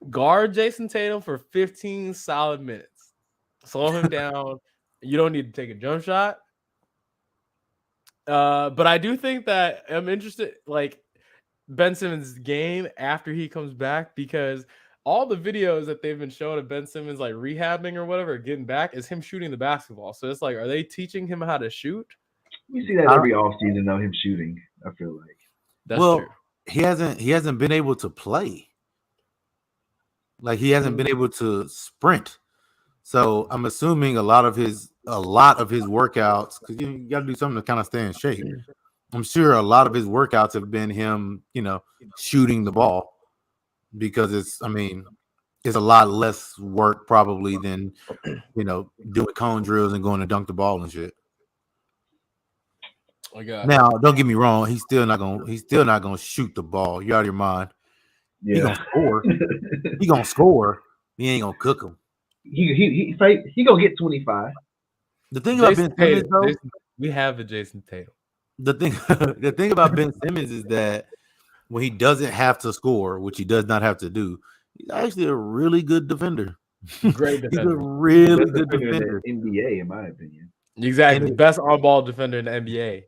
Guard Jason Tatum for 15 solid minutes. Slow him down. You don't need to take a jump shot. But I do think that I'm interested, like Ben Simmons' game after he comes back, because all the videos that they've been showing of Ben Simmons like rehabbing or whatever, getting back, is him shooting the basketball. So it's like, are they teaching him how to shoot? We see that every offseason though, him shooting. I feel like that's true. He hasn't been able to play. Like he hasn't been able to sprint. So I'm assuming a lot of his workouts, because you got to do something to kind of stay in shape. I'm sure a lot of his workouts have been him, shooting the ball, because it's a lot less work probably than, doing cone drills and going to dunk the ball and shit. Oh God. Now, don't get me wrong, he's still not gonna shoot the ball. You're out of your mind. Yeah. He gonna score. He gonna score. He ain't gonna cook him. He gonna get 25. The thing about Ben Simmons, though, we have a Jason Tatum. The thing about Ben Simmons is that when he doesn't have to score, which he does not have to do, he's actually a really good defender. Great defender. He's a really good defender. NBA, in my opinion. Exactly. Best on-ball defender in the NBA.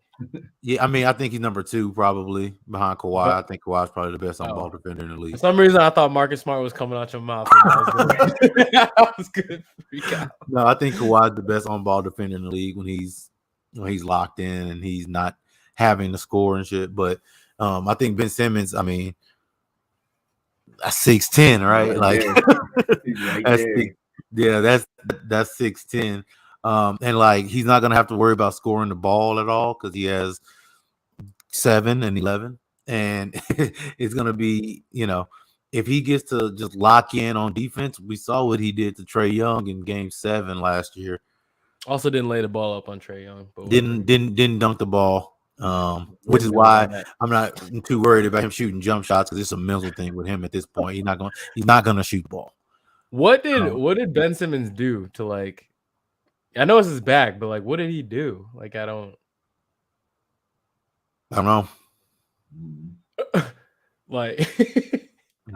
Yeah, I mean, I think he's number 2 probably behind Kawhi. But- I think Kawhi's probably the best on Oh. ball defender in the For league. some reason, I thought Marcus Smart was coming out your mouth. And I was gonna, I was gonna freak out. No, I think Kawhi's the best on ball defender in the league when he's locked in and he's not having to score and shit. But I think Ben Simmons, I mean, that's 6'10", right? Like Right that's there. yeah, that's 6'10". And like he's not gonna have to worry about scoring the ball at all because he has 7 and 11, and it's gonna be, if he gets to just lock in on defense. We saw what he did to Trae Young in Game 7 last year. Also, didn't lay the ball up on Trae Young, but Didn't dunk the ball, which is why I'm not too worried about him shooting jump shots because it's a mental thing with him at this point. He's not gonna shoot the ball. What did Ben Simmons do to like? I know it's his back, but like, what did he do? Like, I don't know. like.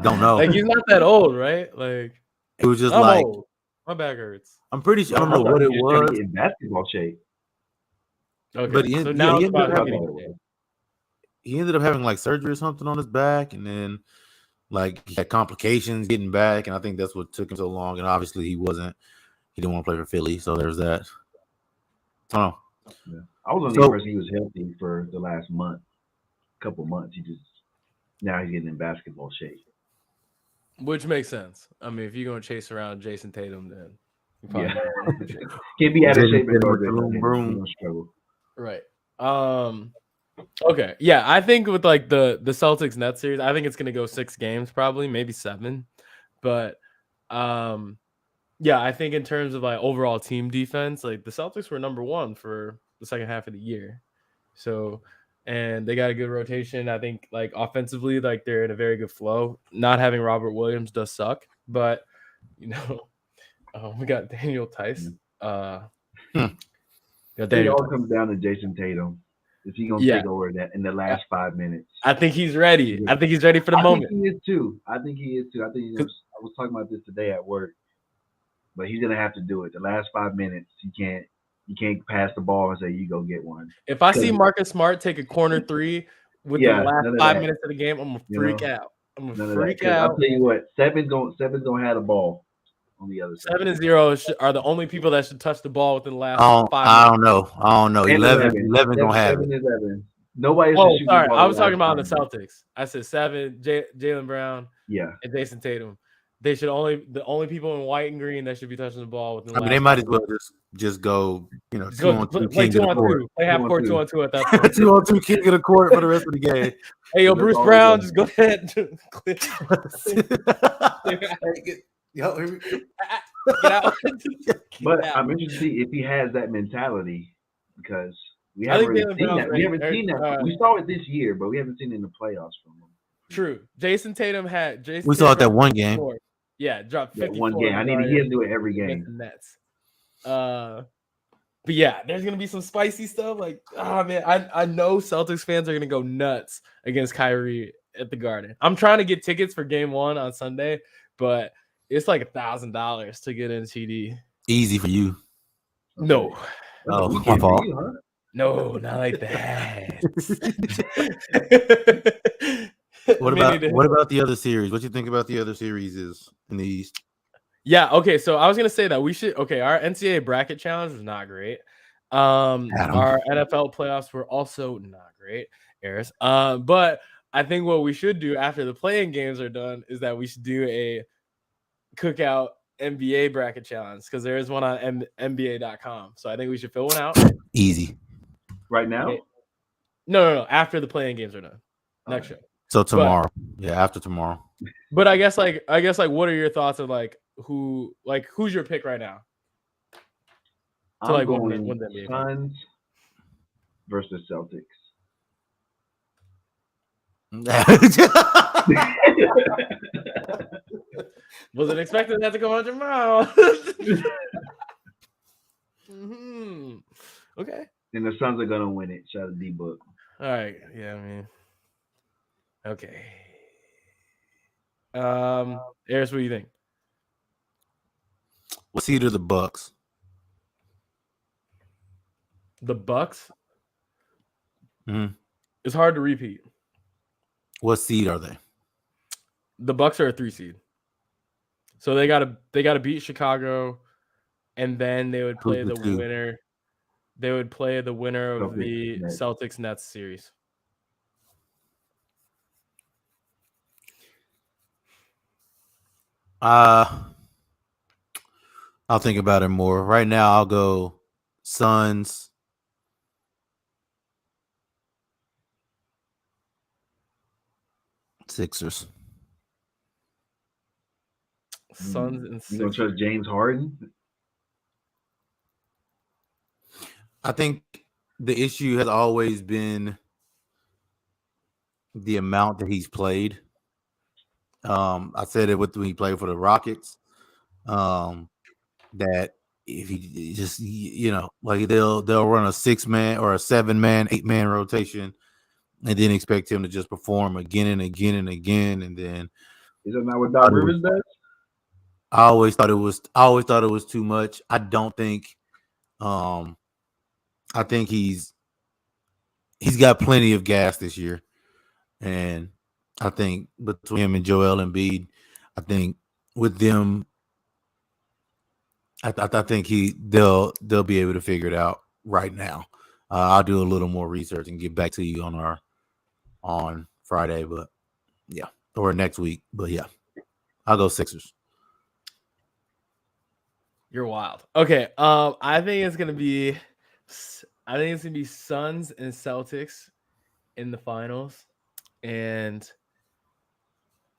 Don't know. Like he's not that old, right? Like it was just I'm like old. My back hurts. I'm pretty sure I don't know what it was. In basketball shape. Okay, But so now it's about him getting paid. he ended up having like surgery or something on his back, and then like he had complications getting back, and I think that's what took him so long. And obviously he didn't want to play for Philly, so there's that. I don't know. Yeah. I was under the impression he was healthy for the last couple months. Now he's getting in basketball shape. Which makes sense. I mean, if you're gonna chase around Jason Tatum, then you probably Can't be out of shape and struggle. Right. Okay. Yeah, I think with like the Celtics Nets series, I think it's gonna go 6 games, probably, maybe 7. But yeah, I think in terms of like overall team defense, like the Celtics were number 1 for the second half of the year. So, and they got a good rotation. I think like offensively, like they're in a very good flow. Not having Robert Williams does suck, but we got Daniel Tice. It all comes down to Jason Tatum. Is he gonna take over that in the last 5 minutes? I think he's ready. I think he's ready for the moment. I think he is too. I was talking about this today at work, but he's gonna have to do it. The last 5 minutes, you can't pass the ball and say you go get one. If I see Marcus Smart take a corner 3 within the last 5 minutes of the game, I'm gonna freak out. I'm gonna freak out. I'll tell you what, Seven's gonna have the ball on the other side. 7 and 0 are the only people that should touch the ball within the last 5 minutes. I don't know. 11 gonna have it. 11. Nobody. Oh, sorry. I was talking about the Celtics. I said 7, Jaylen Brown, and Jason Tatum. They should the only people in white and green that should be touching the ball within the last. They might as well just go, 2-on-2 play king of the court. Play half court 2-on-2 at that point. 2-on-2 king of the court for the rest of the game. Hey, yo, Bruce Brown, just go ahead. Yo, here we go. Get out. But I'm interested to see if he has that mentality because we haven't really seen that. We haven't seen that. We saw it this year, but we haven't seen it in the playoffs from him. True. Jason Tatum had. We saw it that one game. Yeah, dropped 54. One game. He has to do it every game. The Nets. But yeah, there's gonna be some spicy stuff. Like, man, I know Celtics fans are gonna go nuts against Kyrie at the Garden. I'm trying to get tickets for Game 1 on Sunday, but it's like $1,000 to get in TD. Easy for you. No. Oh, my fault. You, huh? No, not like that. What about the other series? What do you think about the other series is in the East? Yeah, okay. So I was gonna say that our NCAA bracket challenge was not great. Our NFL playoffs were also not great, Eris. But I think what we should do after the playing games are done is that we should do a cookout NBA bracket challenge because there is one on NBA.com. So I think we should fill one out. Easy. Right now? Okay. No. After the playing games are done. Next show. So tomorrow. After tomorrow. But I guess what are your thoughts of who's your pick right now? I'm going Suns versus Celtics. Wasn't expecting that to come out your mouth. Mm-hmm. Okay. And the Suns are gonna win it. Shout out to D-Book. All right. Yeah, I mean. Okay. Eris, what do you think? What's either the Bucks? The Bucks? Mhm. It's hard to repeat. What seed are they? The Bucks are a 3 seed, so they gotta beat Chicago, and then they would play Who's the the 2? winner. They would play the winner of Celtics, the Nets. Celtics Nets series. I'll think about it more. Right now, I'll go Suns. Sixers. Suns and You gonna Sixers. trust James Harden? I think the issue has always been the amount that he's played. I said it when he played for the Rockets. That if he just like they'll run a 6-man or a 7-man, 8-man rotation, and then expect him to just perform again and again and again, and then Is that not what Doc Rivers does? I always thought it was too much. I don't think. I think he's got plenty of gas this year, and I think between him and Joel Embiid, I think with them, I think they'll be able to figure it out right now. I'll do a little more research and get back to you on Friday, but yeah, or next week. But yeah, I'll go Sixers. You're wild. Okay. I think it's gonna be Suns and Celtics in the finals, and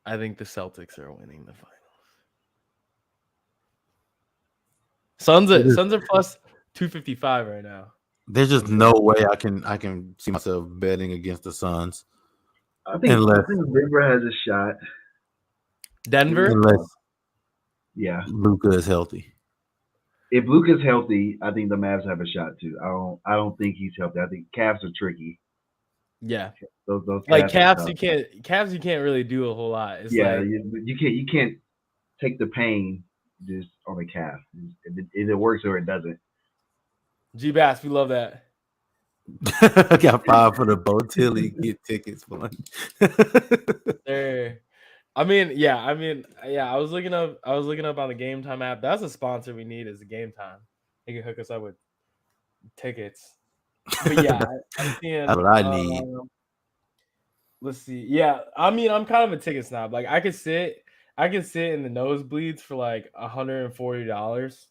I think the Celtics are winning the finals. Suns are plus 255 right now. There's just no way I can see myself betting against the Suns. I think Denver has a shot. Denver, unless Yeah. Luka is healthy. If Luka's healthy, I think the Mavs have a shot too. I don't think he's healthy. I think Cavs are tricky. yeah, Those like Cavs are Cavs, you can't really do a whole lot. It's yeah, like, you can't take the pain just on the calf. It works or it doesn't. G Bass, we love that. I got 5 for the Botilli. Get tickets for There. I was looking up on the Game Time app. That's a sponsor we need is the Game Time. They can hook us up with tickets. But yeah, I'm seeing. That's what I need. Let's see. Yeah, I'm kind of a ticket snob. Like I could sit in the nosebleeds for like $140.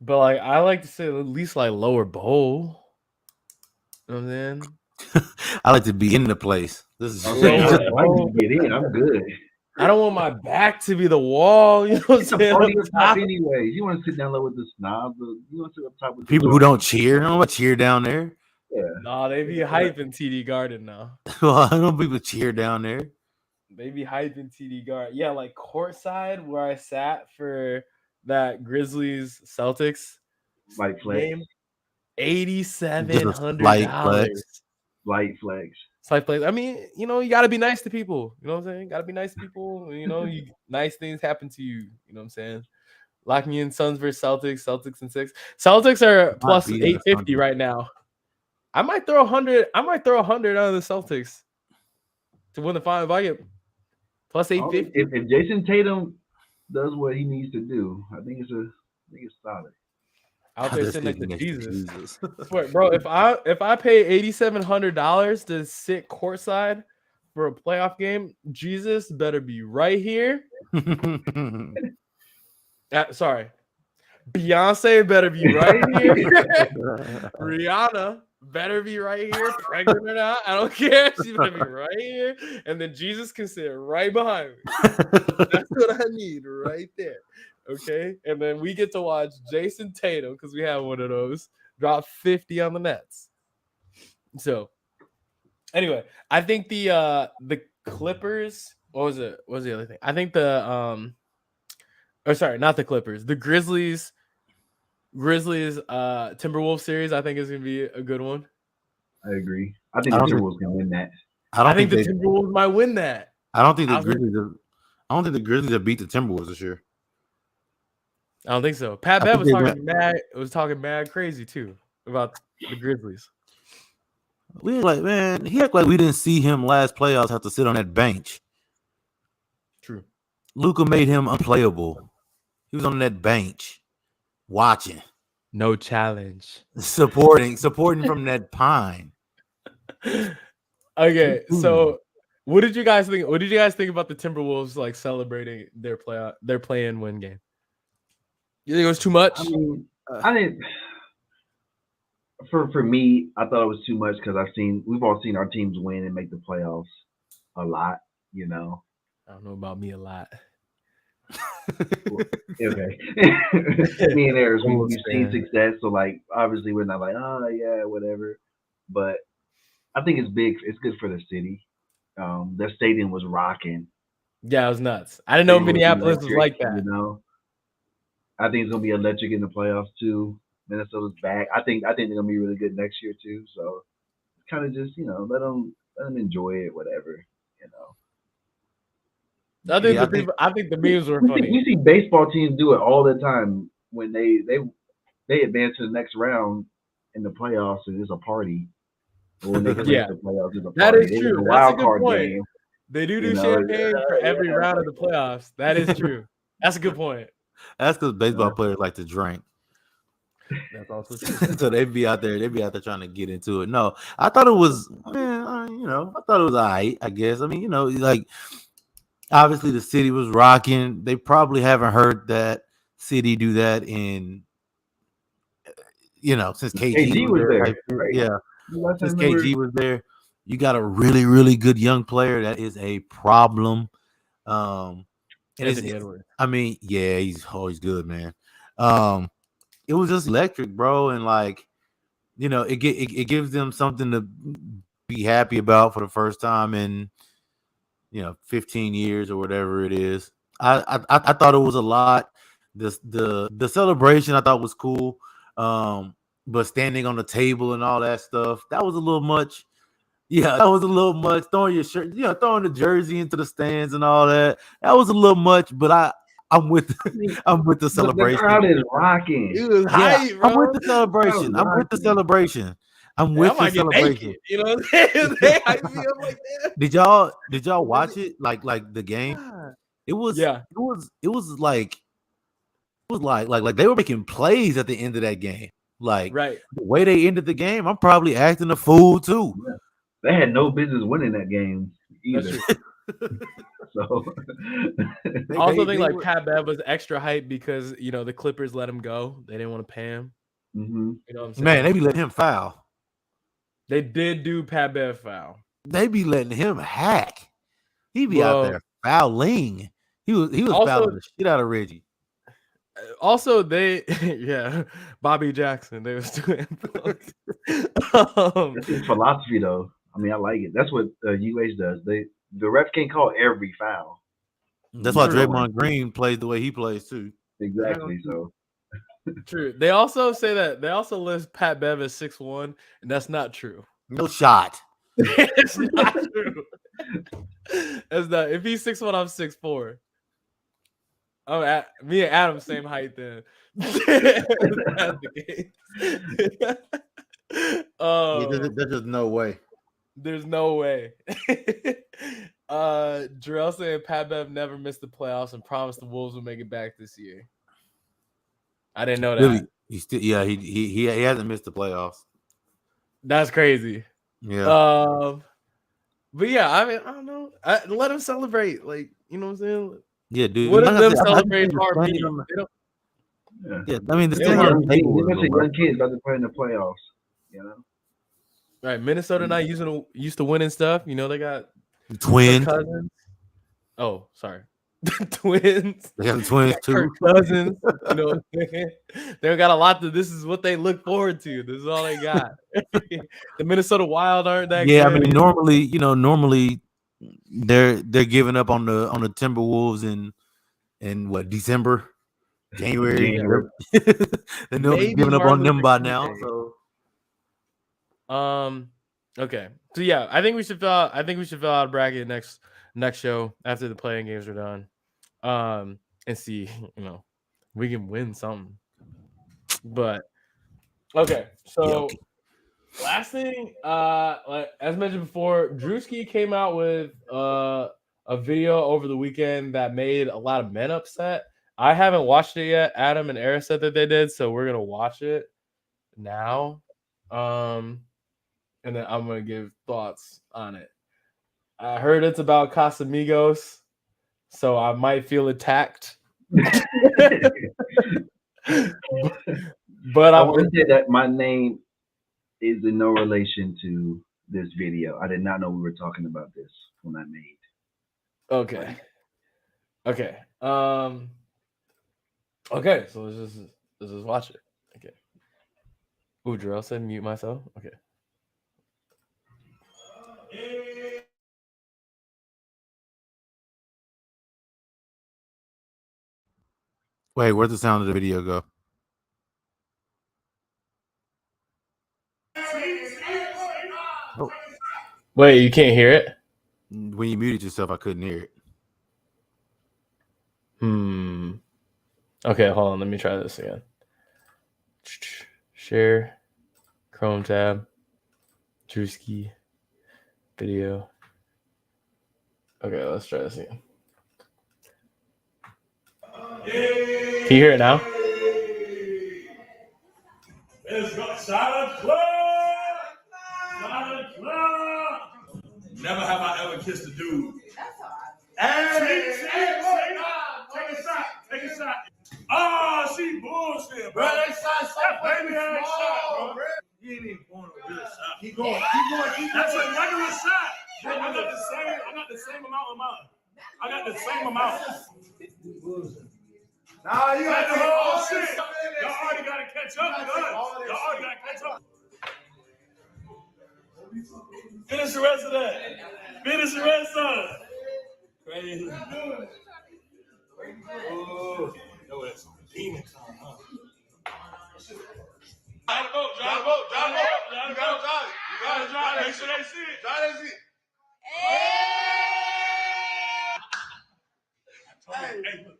But like I like to sit at least like lower bowl. You know what I'm saying? I like to be in the place. This is I like to get in. I'm good. I don't want my back to be the wall. You know what I'm It's a saying? party up top anyways. You want to sit down low with the snobs. You want to sit up top with people who don't cheer. I don't want to cheer down there. Yeah. Nah, they be hyping TD Garden now. Well, I don't people cheer down there. They be hyping TD Garden. Yeah, like courtside where I sat for that Grizzlies Celtics Light flex. game. $8,700. Light flex. Slight flex. I mean, you got to be nice to people. You know what I'm saying? Got to be nice to people. Nice things happen to you. You know what I'm saying? Lock me in Suns versus Celtics. Celtics and 6. Celtics are plus 850 right now. I might throw 100. I might throw 100 out of the Celtics to win the final. If I get plus 850. If Jason Tatum does what he needs to do, I think it's solid. Out there sitting next to Jesus. Swear, bro, if I pay $8,700 to sit courtside for a playoff game, Jesus better be right here. Sorry. Beyonce better be right here. Rihanna better be right here, pregnant or not. I don't care. She better be right here. And then Jesus can sit right behind me. That's what I need right there. Okay. And then we get to watch Jason Tatum, because we have one of those, drop 50 on the Nets. So anyway, I think the Clippers, what was it? What was the other thing? I think not the Clippers, the Grizzlies Timberwolves series, I think is gonna be a good one. I agree. I think the Timberwolves can win that. I think the Timberwolves might win that. I don't think the Grizzlies have beat the Timberwolves this year. I don't think so. Pat Bev was talking mad crazy too about the Grizzlies. We like, man, he act like we didn't see him last playoffs have to sit on that bench. True. Luka made him unplayable. He was on that bench watching, No challenge. supporting from that pine. Okay, so what did you guys think? What did you guys think about the Timberwolves like celebrating their play-in win game? You think it was too much? I mean, I didn't. For me, I thought it was too much because we've all seen our teams win and make the playoffs a lot. You know. I don't know about me a lot. Okay. Me and Eris, we've seen success, so like obviously we're not like, oh yeah, whatever. But I think it's big. It's good for the city. The stadium was rocking. Yeah, it was nuts. I didn't know Minneapolis was like that. You know, I think it's gonna be electric in the playoffs too. Minnesota's back. I think they're gonna be really good next year too. So kind of just let them enjoy it, whatever. You know. I think the memes were funny. We see baseball teams do it all the time when they advance to the next round in the playoffs and it's a party. When they clinch the playoffs, it's a party. That is true. It's a That's wild a good card point. game. They do champagne for every round of the playoffs. That is true. That's a good point. That's because baseball players like to drink. That's also true. So they be out there trying to get into it. No, I thought it was, man, I thought it was all right, I guess. I mean, like, obviously the city was rocking. They probably haven't heard that city do that in, since KG was there. Right? Yeah. Since KG was there. You got a really, really good young player. That is a problem. Edwards. I mean, yeah, he's always good, man. It was just electric, bro, and like, it gives them something to be happy about for the first time in 15 years or whatever it is. I thought it was a lot. The celebration I thought was cool, but standing on the table and all that stuff, that was a little much. Yeah, that was a little much. Throwing your shirt, throwing the jersey into the stands and all that. That was a little much, but I'm with the celebration. The crowd is rocking. It was hype, bro. I'm with the celebration. I'm with the celebration. I'm with the celebration. You know what I'm saying? They hype me up like that. Did y'all watch it? Like the game? It was like they were making plays at the end of that game. Like right. The way they ended the game, I'm probably acting a fool too. Yeah. They had no business winning that game either. So I also think like Pat Bev was extra hype because the Clippers let him go. They didn't want to pay him. Mm-hmm. You know what I'm saying? Man, they be letting him foul. They did do Pat Bev foul. They be letting him hack. He be out there fouling. He was also fouling the shit out of Reggie. Also, Bobby Jackson. They was doing. That's his philosophy, though. I mean, I like it. That's what UH does. The ref can't call every foul. That's why Draymond Green plays the way he plays too. Exactly. So true. They also say that they also list Pat Bev as 6'1", and that's not true. No shot. It's not true. It's not. If he's 6'1", I'm 6'4". Oh, me and Adam same height then. That's the case. There's just no way. There's no way. Jarrell saying Pat Bev never missed the playoffs and promised the Wolves would make it back this year. I didn't know that. Really? He hasn't missed the playoffs. That's crazy. Yeah. But yeah, I mean, I don't know. Let him celebrate. Like, you know what I'm saying? Yeah, dude. What if them celebrate hard? Yeah, I mean, the young kids about to play in the playoffs. Right, Minnesota not used to winning stuff. They got Twins. Cousins. Oh, sorry. Twins. They got the twins too. Cousins. They got a lot to. This is what they look forward to. This is all they got. The Minnesota Wild aren't that good. I mean, normally they're giving up on the Timberwolves in what, December, January. They're giving up on them by now. So okay. So yeah, I think we should fill out a bracket next show after the playing games are done. And see, we can win something. But okay, so Last thing, like as mentioned before, Drewski came out with a video over the weekend that made a lot of men upset. I haven't watched it yet. Adam and Era said that they did, so we're gonna watch it now. And then I'm gonna give thoughts on it. I heard it's about Casamigos, so I might feel attacked. But I I'm want to say that my name is in no relation to this video. I did not know we were talking about this when I made. okay. Okay. Okay, so let's just watch it. Okay. Ooh, Jarrell said mute myself. Okay. Wait, where'd the sound of the video go? Oh, Wait, you can't hear it? when you muted yourself, I couldn't hear it. Okay, hold on. Let me try this again. Share, Chrome tab, Drewski, video. Okay, let's try this again. Can you hear it now? Silent club! Silent club! Never have I ever kissed a dude. That's all right. Hey, take a shot. Take a shot. Oh, she bullshit, bro. That baby had a shot, bro. He ain't even going to a real shot. Keep going. That's a regular shot. I got the same amount of mine. I got the same amount. Nah, you got the whole shit. Y'all already got to catch up with us. Y'all already got to catch up. Finish the rest of that. Finish the rest of it. Crazy. Oh, no, that's demon time, huh? Drive the boat. You gotta drive. Make sure they see it. Drive they see it. Hey, look.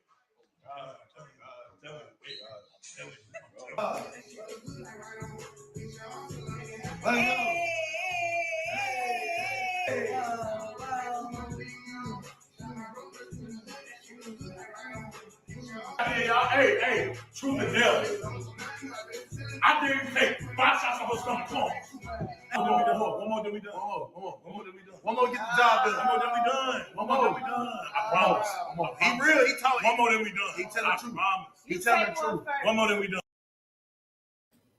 Hey, truth and dare. I didn't take 5 shots on her stomach. Come on. One more, then we done. One more, get the job done. One more, then we done. I promise. He real. He talking. One more, then we done. He telling the truth. He telling the truth. One more, then we done.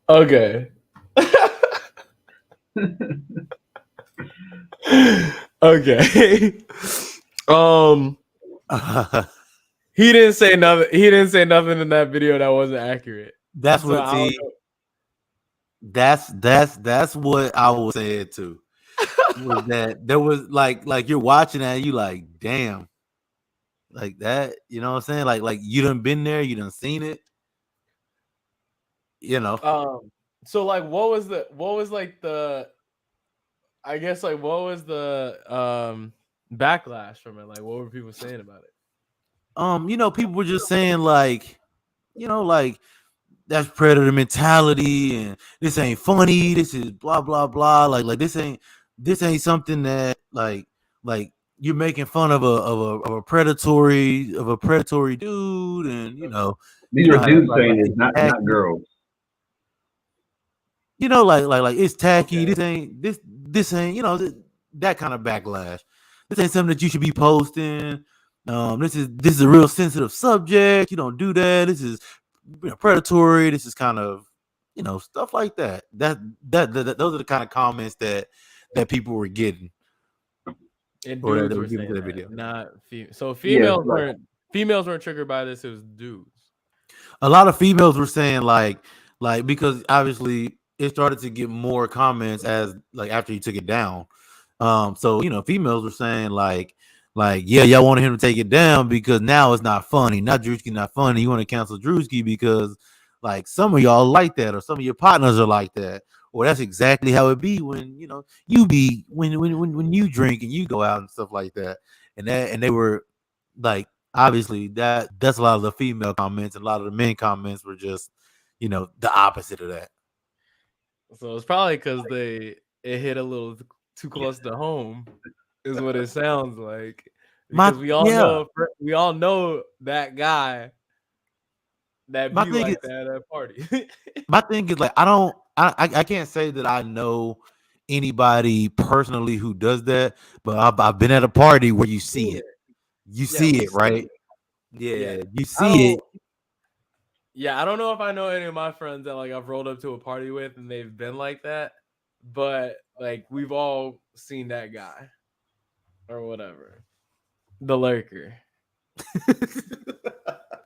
Okay. Okay. He didn't say nothing. He didn't say nothing in that video that wasn't accurate. That's So what that's what I was saying too. Was that there was like you're watching that and you like, damn, like that, you know what I'm saying? Like you done been there, you done seen it, you know. So like what was like the I guess like what was the backlash from it? Like what were people saying about it? You know, people were just saying like, you know, like that's predator mentality and this ain't funny, this is blah blah blah. Like this ain't something that like you're making fun of a predatory dude, and you know These are dudes saying it, not girls. You know, like it's tacky. Okay. This ain't, you know, that kind of backlash. This ain't something that you should be posting. This is a real sensitive subject. You don't do that. This is, you know, predatory. This is kind of, you know, stuff like that. That those are the kind of comments that people were getting. And dudes were saying that, video. Not so females weren't triggered by this. It was dudes. A lot of females were saying like because obviously it started to get more comments as like after he took it down. So you know, females were saying like yeah, y'all wanted him to take it down because now it's not funny. Not Drewski, not funny. You want to cancel Drewski because like some of y'all like that, or some of your partners are like that, or that's exactly how it be when, you know, you be when you drink and you go out and stuff like that. And they were like, obviously that's a lot of the female comments, and a lot of the men comments were just, you know, the opposite of that. So it's probably because it hit a little too close to home, is what it sounds like. Because we all know that guy that My be thing like is, that at a party. my thing is like I can't say that I know anybody personally who does that, but I've been at a party where you see it. You Yeah, see we it, see right? it. Yeah, Yeah. you see it. Yeah, I don't know if I know any of my friends that like I've rolled up to a party with and they've been like that, but like we've all seen that guy or whatever. The lurker.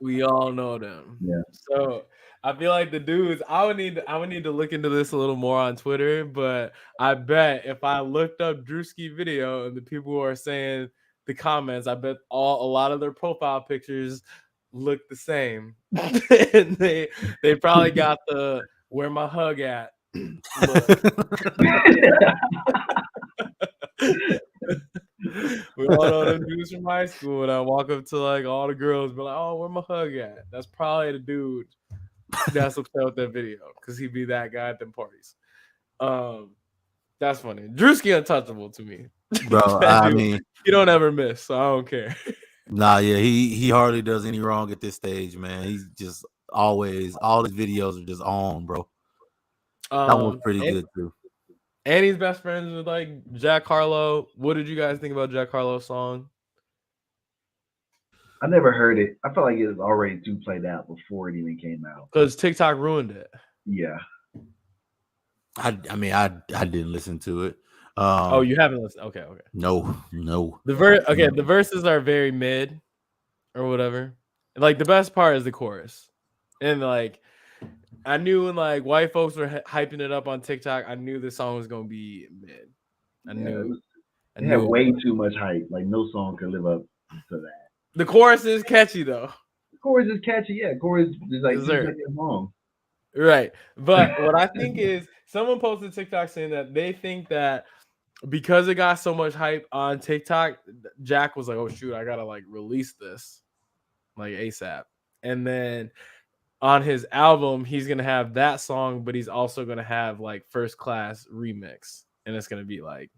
We all know them. Yeah. So I feel like the dudes, I would need to look into this a little more on Twitter, but I bet if I looked up Drewski video and the people who are saying the comments, I bet a lot of their profile pictures look the same. And they probably got the where my hug at look. We all know them dudes from high school, and I walk up to like all the girls, be like, "Oh, where my hug at?" That's probably the dude that's upset with that video because he be that guy at them parties. That's funny. Drewski untouchable to me, Bro. I mean, he don't ever miss, so I don't care. nah, yeah, he hardly does any wrong at this stage, man. He's just always all his videos are just on, bro. That one's pretty good too. And he's best friends with like Jack Harlow. What did you guys think about Jack Harlow's song? I never heard it. I felt like it was already too played out before it even came out. Because TikTok ruined it. Yeah. I didn't listen to it. Oh, you haven't listened? Okay. No. The verses are very mid or whatever. Like the best part is the chorus. And like I knew when like white folks were hyping it up on TikTok, I knew the song was gonna be mid. I knew it had way too much hype. Like no song could live up to that. The chorus is catchy though. The chorus is catchy, yeah. The chorus is like 2 seconds long. Right. But what I think is someone posted TikTok saying that they think that because it got so much hype on TikTok, Jack was like, "Oh shoot, I gotta like release this like ASAP." And then on his album, he's gonna have that song, but he's also gonna have like First Class remix, and it's gonna be like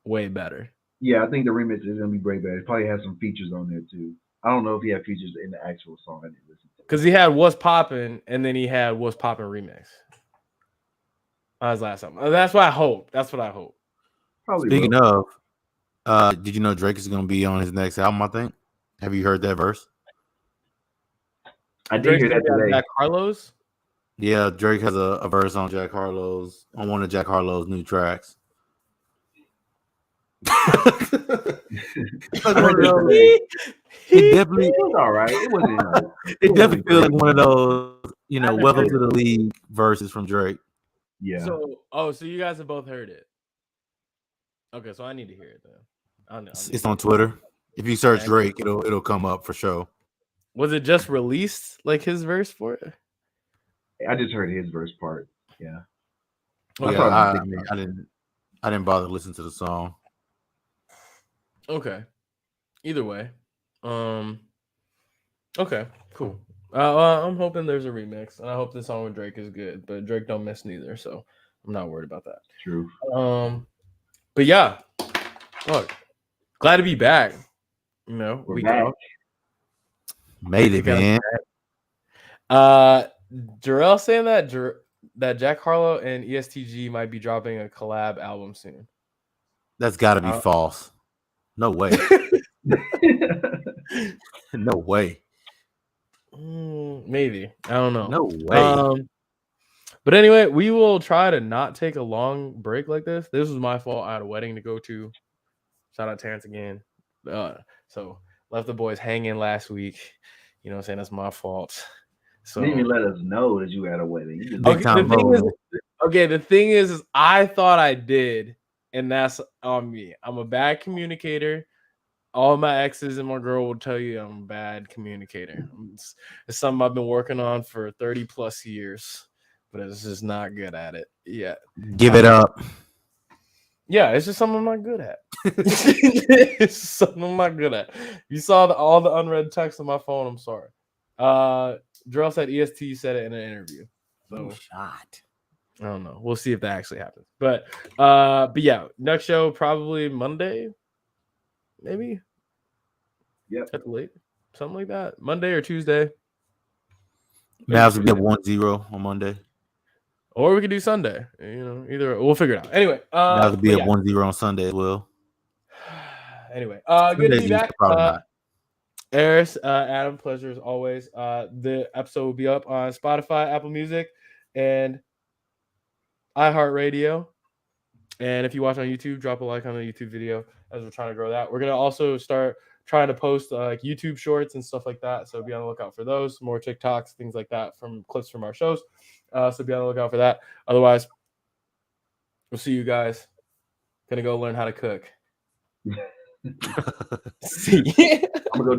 way better. Yeah, I think the remix is gonna be way better. It probably has some features on there too. I don't know if he had features in the actual song. I didn't listen to. Because he had What's Poppin', and then he had What's Poppin' remix. That was last album. That's what I hope. Probably. Speaking of, did you know Drake is gonna be on his next album? I think. Have you heard that verse? I did hear that today. Jack Harlow's? Yeah, Drake has a verse on Jack Harlow's on one of Jack Harlow's new tracks. It was all right. It wasn't. It definitely feels like one of those, welcome to the league verses from Drake. Yeah. So you guys have both heard it. Okay, so I need to hear it then. It's on Twitter. If you search Drake, it'll come up for sure. Was it just released like his verse for it? I just heard his verse part. Yeah. I didn't bother to listen to the song. Okay. Either way. Okay, cool. I'm hoping there's a remix, and I hope the song with Drake is good, but Drake don't miss neither, so I'm not worried about that. True. But yeah, look, glad to be back. We're back. Made it, man. Jarrell saying that Jack Harlow and ESTG might be dropping a collab album soon. That's got to be false. No way. No way. Maybe. I don't know. No way. But anyway, we will try to not take a long break like this. This was my fault. I had a wedding to go to. Shout out Terrence again. So left the boys hanging last week. You know what I'm saying? That's my fault. So you didn't even let us know that you had a wedding. The thing is I thought I did, and that's on me. I'm a bad communicator. All my exes and my girl will tell you I'm a bad communicator. It's something I've been working on for 30 plus years, but it's just not good at it yet. Give it up. Yeah, it's just something I'm not good at. It's something I'm not good at. You saw all the unread texts on my phone. I'm sorry. Jarrell said EST said it in an interview. So shot. I don't know. We'll see if that actually happens. But yeah, next show probably Monday, maybe. Yep. At the late, something like that. Monday or Tuesday. Mavs will be up 1-0 on Monday. Or we could do Sunday. Either we'll figure it out. Anyway, Mavs will be up yeah. 1-0 on Sunday as well. Anyway, good to be Sundays, back. probably not. Eris, Adam, pleasure as always. The episode will be up on Spotify, Apple Music, and iHeartRadio. And if you watch on YouTube, drop a like on the YouTube video as we're trying to grow that. We're gonna also start trying to post like YouTube shorts and stuff like that. So be on the lookout for those, more TikToks, things like that from clips from our shows. So be on the lookout for that. Otherwise, we'll see you guys. Gonna go learn how to cook. See. I'm gonna go